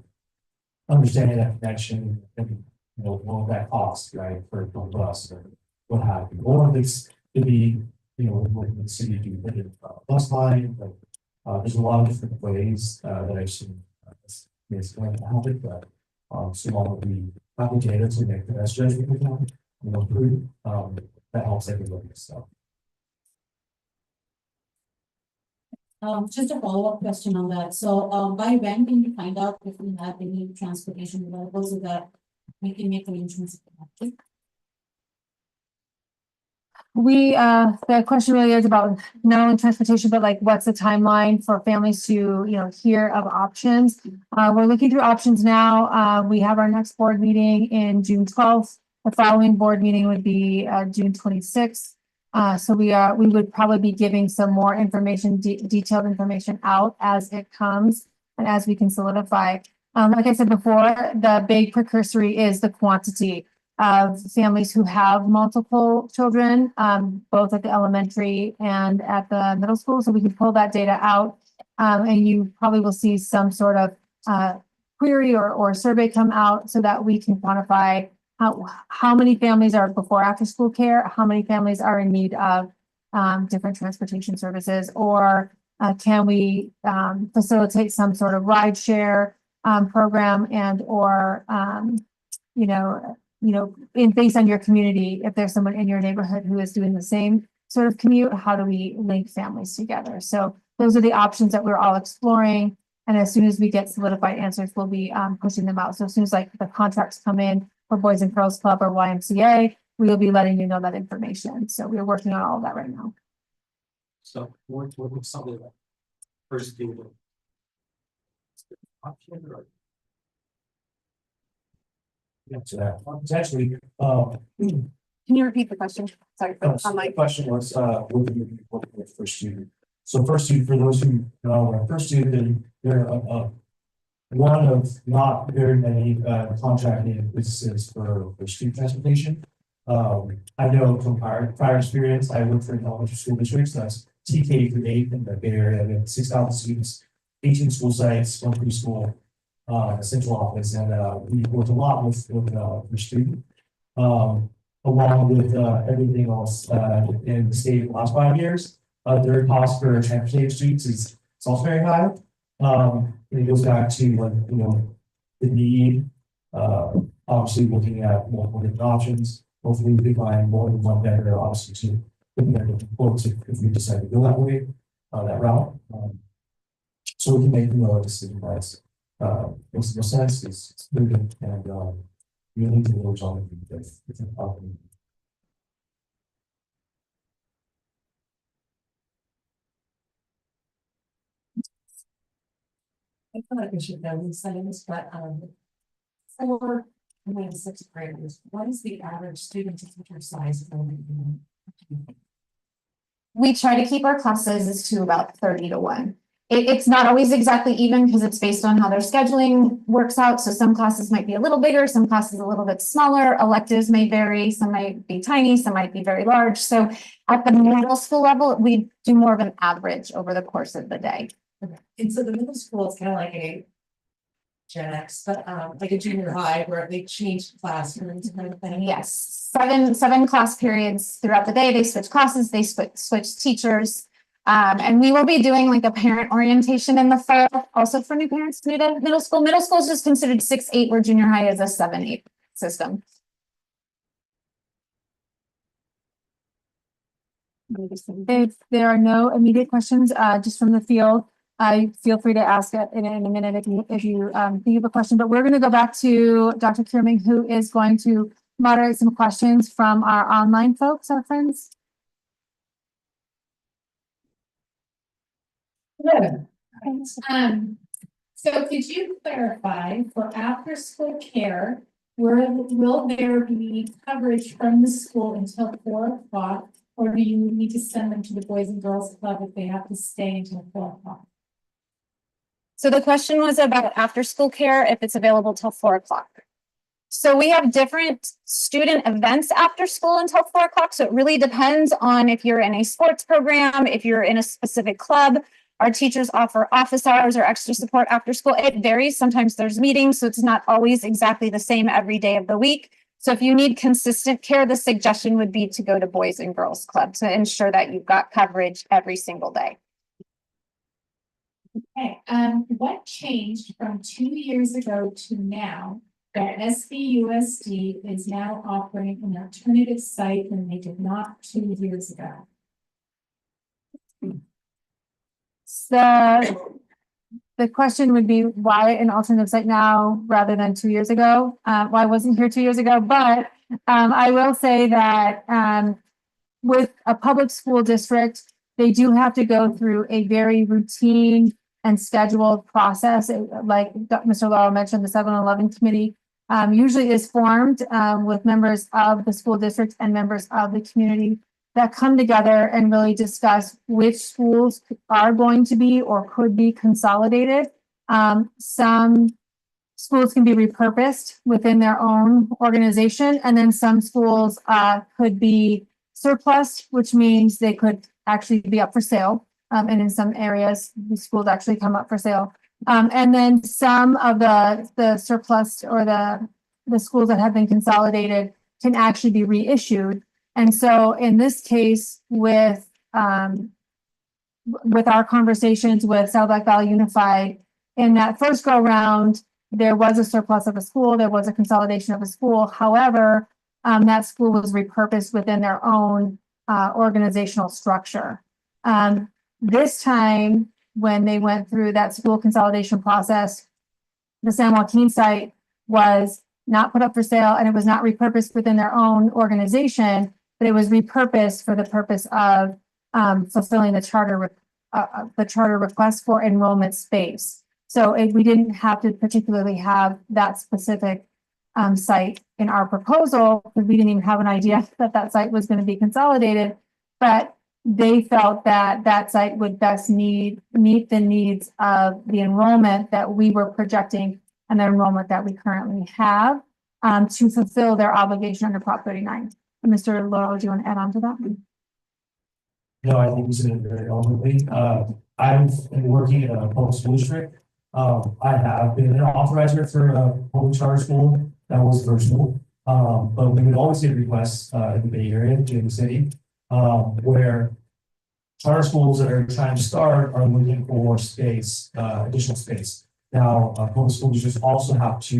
understanding that connection and what that cost, right, for a bus or what have you. Or this could be, working with the city to do bus line, but there's a lot of different ways that I've seen it's going to happen, but so long as we have the data to make the best judgment we can, that helps everybody, so. Just a follow-up question on that. So, by when can you find out if we have any transportation available so that we can make arrangements? The question really is about not only transportation, but like what's the timeline for families to, hear of options? We're looking through options now. We have our next board meeting in June 12th. The following board meeting would be June 26th. So we would probably be giving some more information, detailed information out as it comes and as we can solidify. Like I said before, the big precursory is the quantity of families who have multiple children, both at the elementary and at the middle school. So we can pull that data out. And you probably will see some sort of query or survey come out so that we can quantify how many families are before after school care, how many families are in need of different transportation services, or can we facilitate some sort of ride share program and or based on your community, if there's someone in your neighborhood who is doing the same sort of commute, how do we link families together? So those are the options that we're all exploring. And as soon as we get solidified answers, we'll be pushing them out. So as soon as like the contracts come in for Boys and Girls Club or YMCA, we will be letting you know that information. So we're working on all of that right now. So what was something like first do? Option or Yeah, so that, potentially, Can you repeat the question? Sorry, so on my. the question was, what do you work with first student? So first student, for those who know, first student, they're one of not very many contracting businesses for student transportation. I know from prior experience, I worked for an elementary school district, so that's TK through 8 in the Bay Area. We have 6,000 students, 18 school sites, 1 preschool, central office, and we worked a lot with the student. Along with everything else in the state the last 5 years, their cost for transportation students is also very high. It goes back to the need, obviously looking at multiple different options. Hopefully we can find more than one vendor, obviously to quotes if we decide to go that way, that route. So we can make a decision that's makes no sense, it's moving, and we need to work on it with an option. I feel like we should know these things, but for maybe 6th graders, what is the average student to teacher size? We try to keep our class sizes to about 30 to 1. It's not always exactly even because it's based on how their scheduling works out. So some classes might be a little bigger, some classes a little bit smaller. Electives may vary, some might be tiny, some might be very large. So at the middle school level, we do more of an average over the course of the day. And so the middle school is kind of like a Gen X, but like a junior high where they change classrooms kind of thing. Yes, seven class periods throughout the day. They switch classes, they switch teachers. And we will be doing like a parent orientation in the fall, also for new parents new to middle school. Middle school is just considered 6-8, where junior high is a 7-8 system. If there are no immediate questions, just from the field, feel free to ask it in a minute if you think of a question. But we're going to go back to Dr. Kierming, who is going to moderate some questions from our online folks, our friends. Good. So could you clarify for after school care, will there be coverage from the school until 4 o'clock? Or do you need to send them to the Boys and Girls Club if they have to stay until 4 o'clock? So the question was about after school care, if it's available till 4 o'clock. So we have different student events after school until 4 o'clock. So it really depends on if you're in a sports program, if you're in a specific club. Our teachers offer office hours or extra support after school. It varies. Sometimes there's meetings, so it's not always exactly the same every day of the week. So if you need consistent care, the suggestion would be to go to Boys and Girls Club to ensure that you've got coverage every single day. Okay, what changed from 2 years ago to now that SBUSD is now offering an alternative site when they did not 2 years ago. The question would be why an alternative site now rather than 2 years ago? Why wasn't here 2 years ago? But I will say that with a public school district, they do have to go through a very routine and scheduled process. Like Mr. Laurel mentioned, the 7-Eleven committee usually is formed with members of the school district and members of the community that come together and really discuss which schools are going to be or could be consolidated. Some schools can be repurposed within their own organization, and then some schools could be surplus, which means they could actually be up for sale. And in some areas, the schools actually come up for sale. And then some of the surplus or the schools that have been consolidated can actually be reissued. And so in this case, with our conversations with Saddleback Valley Unified, in that first go round, there was a surplus of a school, there was a consolidation of a school. However, that school was repurposed within their own organizational structure. This time, when they went through that school consolidation process, the San Joaquin site was not put up for sale and it was not repurposed within their own organization, but it was repurposed for the purpose of fulfilling the charter request for enrollment space. So we didn't have to particularly have that specific site in our proposal because we didn't even have an idea that that site was going to be consolidated, but they felt that that site would best meet the needs of the enrollment that we were projecting and the enrollment that we currently have to fulfill their obligation under Prop 39. Mr. Laurel, do you want to add on to that? No, I think you said it very eloquently. I've been working in a public school district. I have been an authorizer for a public charter school that was virtual. But we would always get requests in the Bay Area, in the city, where charter schools that are trying to start are looking for space, additional space. Now, public school districts also have to,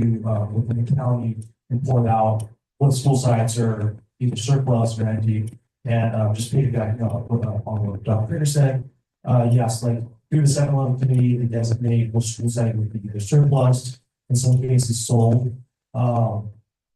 within the county, report out what school sites are either surplus or empty. And just piggyback on what Dr. Fritter said, yes, like through the 7-Eleven committee, they designate which school site would be either surplus, in some cases sold. But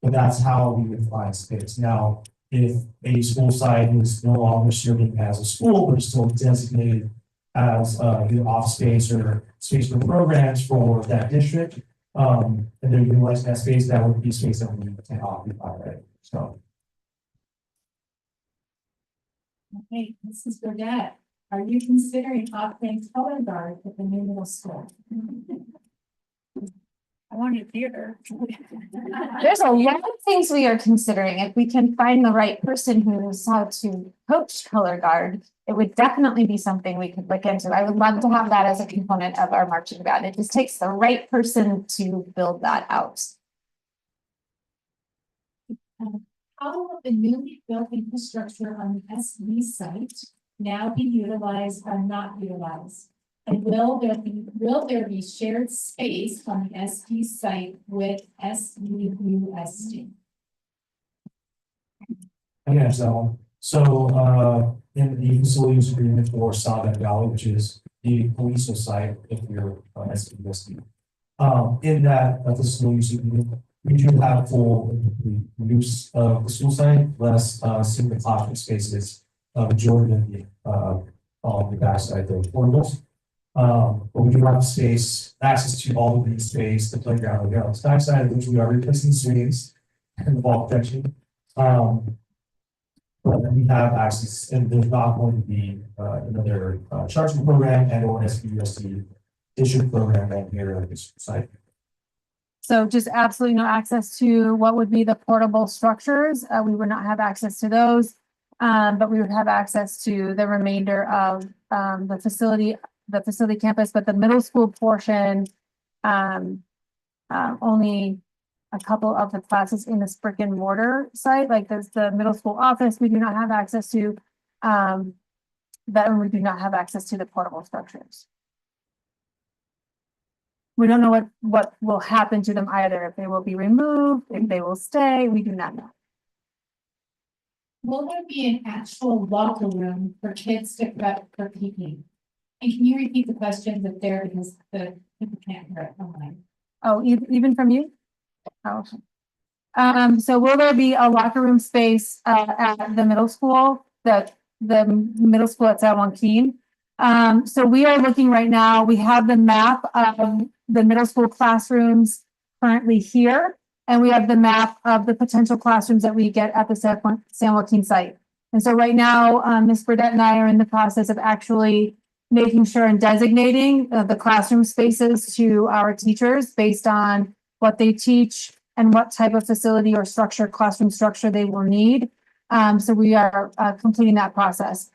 that's how we would find space. Now, if a school site is no longer serving as a school, but is still designated as either off space or space for programs for that district, and they're utilizing that space, that would be space that we can occupy, right? So. Okay, Mrs. Burdette, are you considering offering color guard at the new middle school? I want to theater. There's a lot of things we are considering. If we can find the right person who knows how to coach color guard, it would definitely be something we could look into. I would love to have that as a component of our marching band. It just takes the right person to build that out. How will the newly built infrastructure on the SV site now be utilized or not utilized? And will there be shared space on the SV site with SUUSD? I can answer that one. So, in the facilities agreement for Saddleback Valley, which is the police site, if you're SUUSD, in that facilities agreement, we do have full use of the school site, less single classroom spaces, majority of the on the backside, the portables. But we do have space, access to all of the space, the playground, the backside, which we are replacing swings and the ball protection. But then we have access, and there's not going to be another charging program and or SBUSD district program right here at this site. So just absolutely no access to what would be the portable structures. We would not have access to those. But we would have access to the remainder of the facility campus, but the middle school portion, only a couple of the classes in this brick and mortar site, like there's the middle school office, we do not have access to, that we do not have access to the portable structures. We don't know what will happen to them either, if they will be removed, if they will stay, we do not know. Will there be an actual locker room for kids to prep for PP? And can you repeat the questions if there, because the people can't hear it online? Oh, even from you? Oh. So will there be a locker room space, at the middle school, the middle school at San Joaquin? So we are looking right now, we have the map of the middle school classrooms currently here. And we have the map of the potential classrooms that we get at the San Joaquin site. And so right now, Ms. Burdette and I are in the process of actually making sure and designating the classroom spaces to our teachers based on what they teach and what type of facility or structure, classroom structure they will need. So we are completing that process.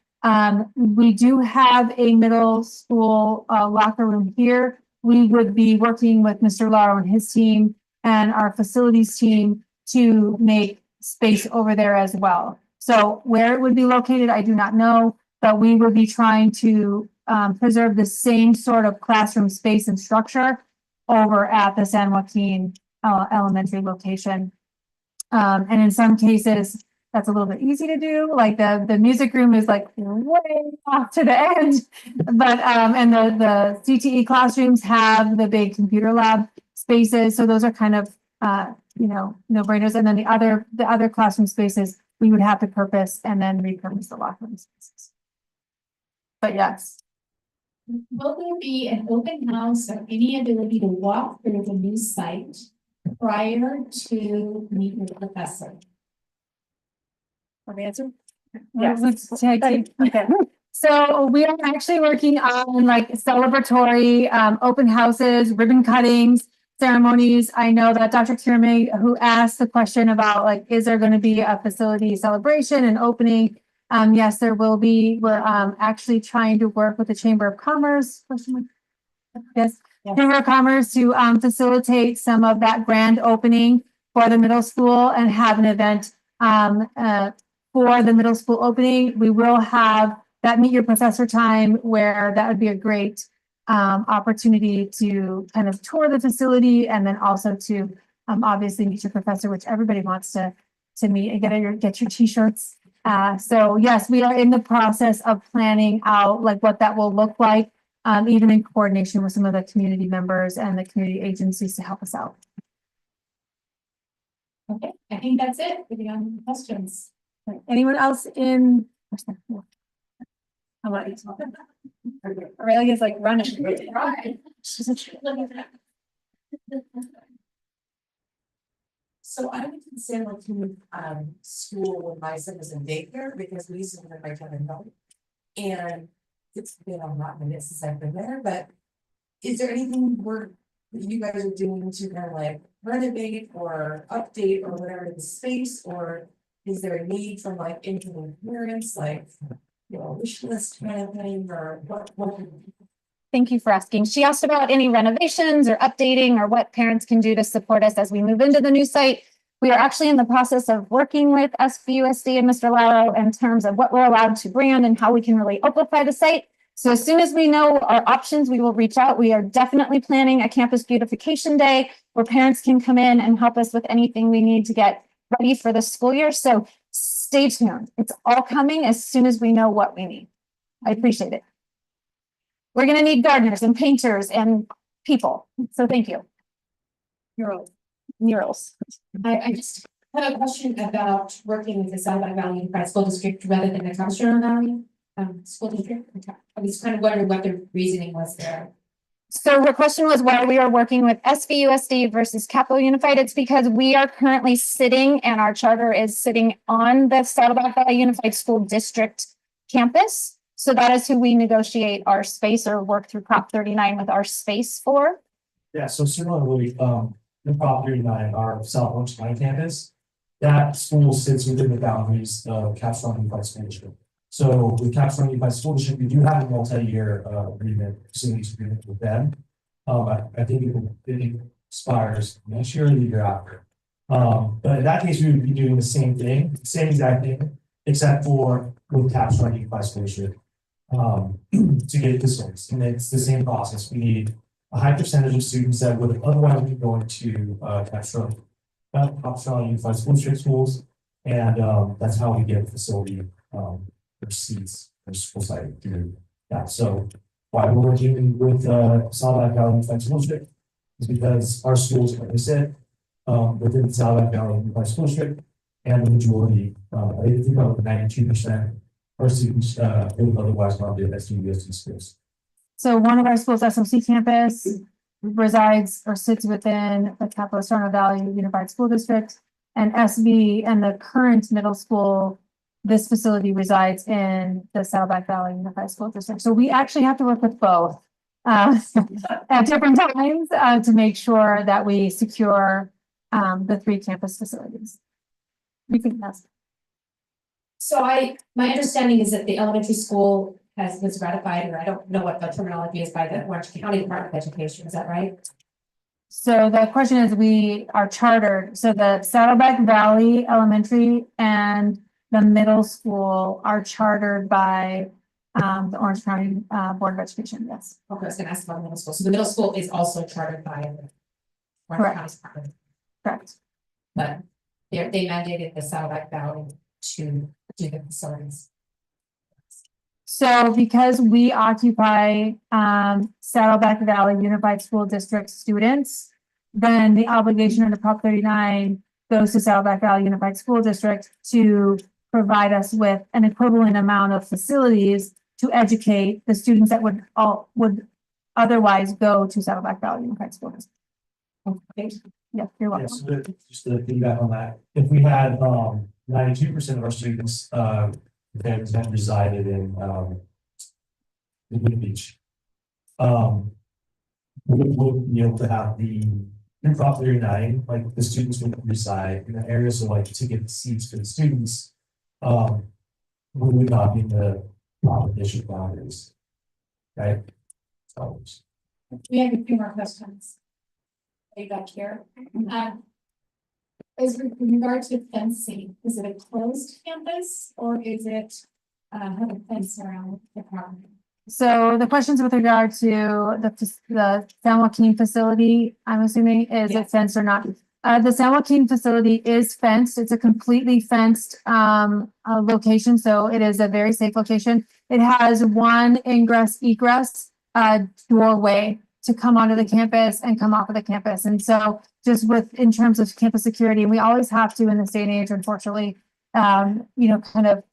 We do have a middle school locker room here. We would be working with Mr. Laro and his team and our facilities team to make space over there as well. So where it would be located, I do not know, but we would be trying to preserve the same sort of classroom space and structure over at the San Joaquin elementary location. And in some cases, that's a little bit easy to do, like the music room is like way off to the end. But and the CTE classrooms have the big computer lab spaces, so those are kind of no brainers. And then the other classroom spaces, we would have to purpose and then repurpose the locker room spaces. But yes. Will there be an open house or any ability to walk through the new site prior to meet with the professor? Want me to answer? Yes. Let's take- Okay. So we are actually working on like celebratory open houses, ribbon cuttings, ceremonies. I know that Dr. Kirme, who asked the question about like, is there going to be a facility celebration and opening? Yes, there will be. We're actually trying to work with the Chamber of Commerce. Yes, Chamber of Commerce to facilitate some of that grand opening for the middle school and have an event for the middle school opening. We will have that meet your professor time where that would be a great opportunity to kind of tour the facility and then also to obviously meet your professor, which everybody wants to meet and get your t-shirts. So yes, we are in the process of planning out like what that will look like, even in coordination with some of the community members and the community agencies to help us out. Okay, I think that's it. Any other questions? Anyone else in? How about you? Aurelia's like running. So I went to the San Joaquin school when my son was in daycare because we used to live right down in Bellevue. And it's been a lot of minutes since I've been there, but is there anything that you guys are doing to kind of like renovate or update or whatever the space, or is there a need for like incoming parents, like, wish list kind of thing, or what? Thank you for asking. She asked about any renovations or updating or what parents can do to support us as we move into the new site. We are actually in the process of working with SBUSD and Mr. Laro in terms of what we're allowed to brand and how we can really amplify the site. So as soon as we know our options, we will reach out. We are definitely planning a campus beautification day where parents can come in and help us with anything we need to get ready for the school year. So stay tuned. It's all coming as soon as we know what we need. I appreciate it. We're going to need gardeners and painters and people. So thank you. Murals. I just have a question about working with the South Valley Unified School District rather than the Castro Valley School District. I was kind of wondering what the reasoning was there. So the question was why we are working with SVUSD versus Capital Unified. It's because we are currently sitting and our charter is sitting on the Saddleback Valley Unified School District campus. So that is who we negotiate our space or work through Prop 39 with our space for. Yeah, so similarly, the Prop 39, our South Orange County campus, that school sits within the boundaries of Capstone Unified School District. So with Capstone Unified School District, we do have a multi-year agreement, facilities agreement with them. I think it expires next year or the year after. But in that case, we would be doing the same thing, same exact thing, except for with Capstone Unified School District to get facilities. And it's the same process. We need a high percentage of students that would otherwise be going to, Capstrell Unified School District schools. And, that's how we get a facility, for seats, for school site through that. So why we're working with, Saddleback Valley Unified School District is because our schools, like I said, within the Saddleback Valley Unified School District, and the majority, I think about 92% our students, would otherwise not be at SUSD schools. So one of our schools, SMC campus, resides or sits within the Capistrano Valley Unified School District. And SB and the current middle school, this facility resides in the Saddleback Valley Unified School District. So we actually have to work with both at different times to make sure that we secure the 3 campus facilities. We can ask. So my understanding is that the elementary school was ratified, or I don't know what the terminology is, by the Orange County Department of Education, is that right? So the question is, we are chartered, so the Saddleback Valley Elementary and the middle school are chartered by the Orange County Board of Education, yes. Okay, I was gonna ask about the middle school, so the middle school is also chartered by the Orange Correct. County Department, Correct. but they mandated the Saddleback Valley to do the facilities. So because we occupy Saddleback Valley Unified School District students, then the obligation under Prop 39 goes to Saddleback Valley Unified School District to provide us with an equivalent amount of facilities to educate the students that would otherwise go to Saddleback Valley Unified School District. Okay. Yeah, you're welcome. Yes, so just to feedback on that, if we had 92% of our students that resided in Laguna Beach, we would be able to have in Prop 39, like the students would reside in the areas of like to get seats for the students, we would not be in the district boundaries. Right? So, We have a few more questions. Way back here. As with regard to fencing, is it a closed campus or is it have a fence around the property? So the questions with regard to the San Joaquin facility, I'm assuming, is it fenced or not? The San Joaquin facility is fenced. It's a completely fenced location, so it is a very safe location. It has one ingress egress doorway to come onto the campus and come off of the campus. And so just in terms of campus security, we always have to in this day and age, unfortunately, kind of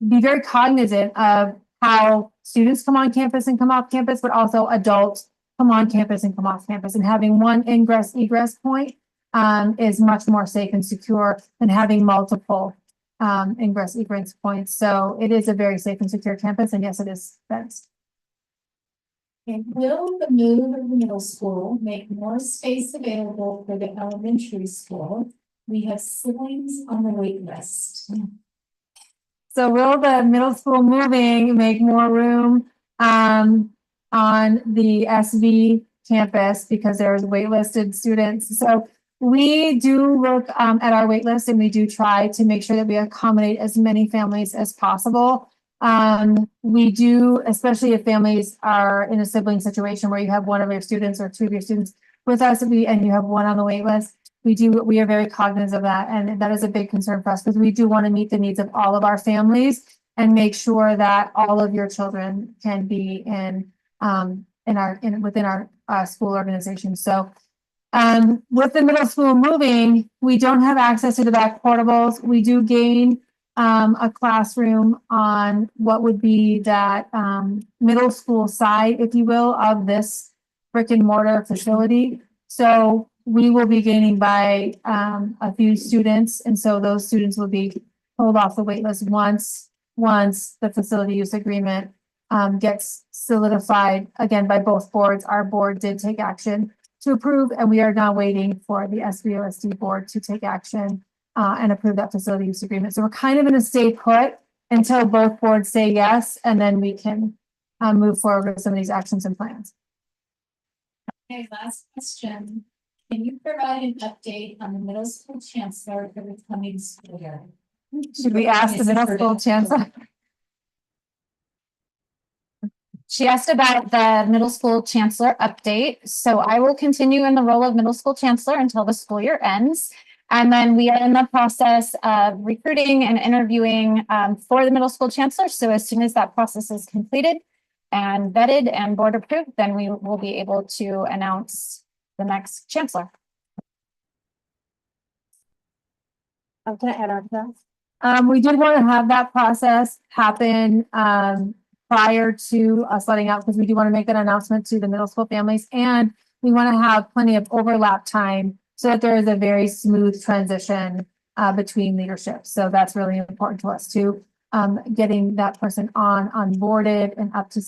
be very cognizant of how students come on campus and come off campus, but also adults come on campus and come off campus. And having one ingress egress point is much more safe and secure than having multiple ingress egress points. So it is a very safe and secure campus, and yes, it is fenced. Okay, will the move of the middle school make more space available for the elementary school? We have siblings on the wait list. So will the middle school moving make more room on the SV campus because there's waitlisted students? So we do look at our wait list and we do try to make sure that we accommodate as many families as possible. We do, especially if families are in a sibling situation where you have one of your students or 2 of your students with us, and you have one on the wait list. We are very cognizant of that, and that is a big concern for us because we do want to meet the needs of all of our families and make sure that all of your children can be within our school organization. So with the middle school moving, we don't have access to the back portables. We do gain a classroom on what would be that middle school side, if you will, of this brick and mortar facility. So we will be gaining by a few students, and so those students will be pulled off the wait list once the facility use agreement gets solidified again by both boards. Our board did take action to approve, and we are now waiting for the SVOSD board to take action and approve that facility use agreement. So we're kind of in a stay put until both boards say yes, and then we can move forward with some of these actions and plans. Okay, last question. Can you provide an update on the middle school chancellor for the coming school year? Should we ask the middle school chancellor? She asked about the middle school chancellor update. So I will continue in the role of middle school chancellor until the school year ends. And then we are in the process of recruiting and interviewing for the middle school chancellor. So as soon as that process is completed and vetted and board approved, then we will be able to announce the next chancellor. Can I add on to that? We did want to have that process happen, prior to us letting out, because we do want to make that announcement to the middle school families, and we want to have plenty of overlap time so that there is a very smooth transition, between leadership. So that's really important to us too. Getting that person onboarded and up to,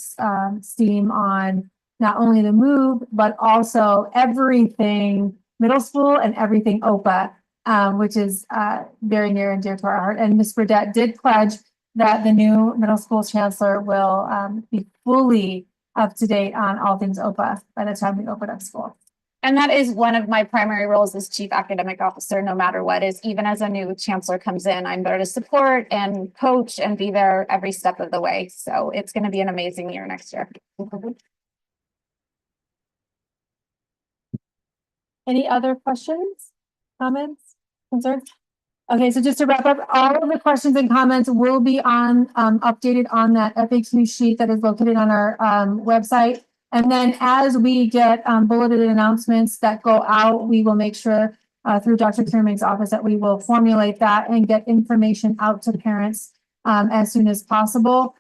steam on not only the move, but also everything middle school and everything OPA. Which is very near and dear to our heart. And Ms. Burdette did pledge that the new middle school chancellor will be fully up to date on all things OPA by the time we open up school. And that is one of my primary roles as chief academic officer, no matter what, is even as a new chancellor comes in, I'm there to support and coach and be there every step of the way. So it's going to be an amazing year next year. Any other questions, comments, concerns? Okay, so just to wrap up, all of the questions and comments will be on, updated on that FAQ sheet that is located on our, website. And then as we get, bulleted announcements that go out, we will make sure, through Dr. Kierman's office that we will formulate that and get information out to parents, as soon as possible.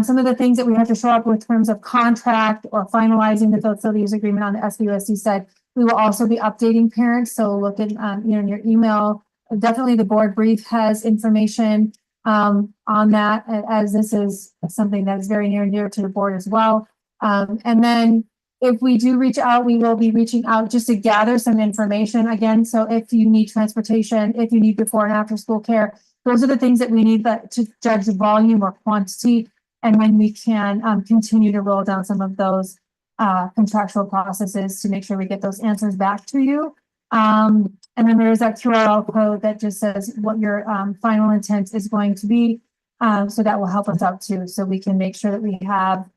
Some of the things that we have to show up with in terms of contract or finalizing the facility use agreement on the SBUSD side, we will also be updating parents. So look at, in your email. Definitely the board brief has information on that, as this is something that is very near and dear to the board as well. And then if we do reach out, we will be reaching out just to gather some information again. So if you need transportation, if you need before and after school care, those are the things that we need to judge the volume or quantity. And when we can continue to roll down some of those contractual processes to make sure we get those answers back to you. And then there's that QRL code that just says what your final intent is going to be. So that will help us out too. So we can make sure that we have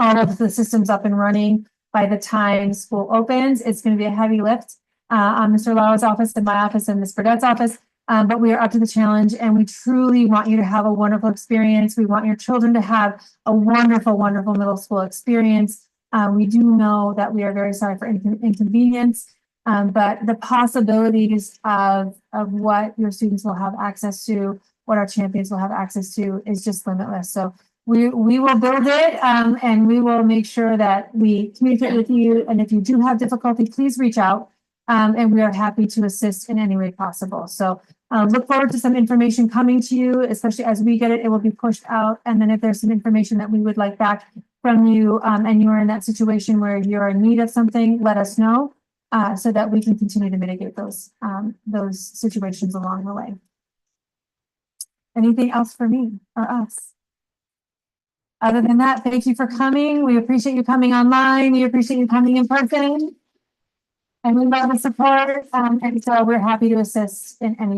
all of the systems up and running by the time school opens. It's going to be a heavy lift on Mr. Lau's office and my office and Ms. Burdett's office. But we are up to the challenge and we truly want you to have a wonderful experience. We want your children to have a wonderful, wonderful middle school experience. We do know that we are very sorry for inconvenience. But the possibilities of what your students will have access to, what our champions will have access to is just limitless. So we will build it and we will make sure that we communicate with you. And if you do have difficulty, please reach out and we are happy to assist in any way possible. So look forward to some information coming to you, especially as we get it, it will be pushed out. And then if there's some information that we would like back from you and you are in that situation where you're in need of something, let us know. So that we can continue to mitigate those situations along the way. Anything else for me or us? Other than that, thank you for coming. We appreciate you coming online. We appreciate you coming in person. And we love the support. And so we're happy to assist in any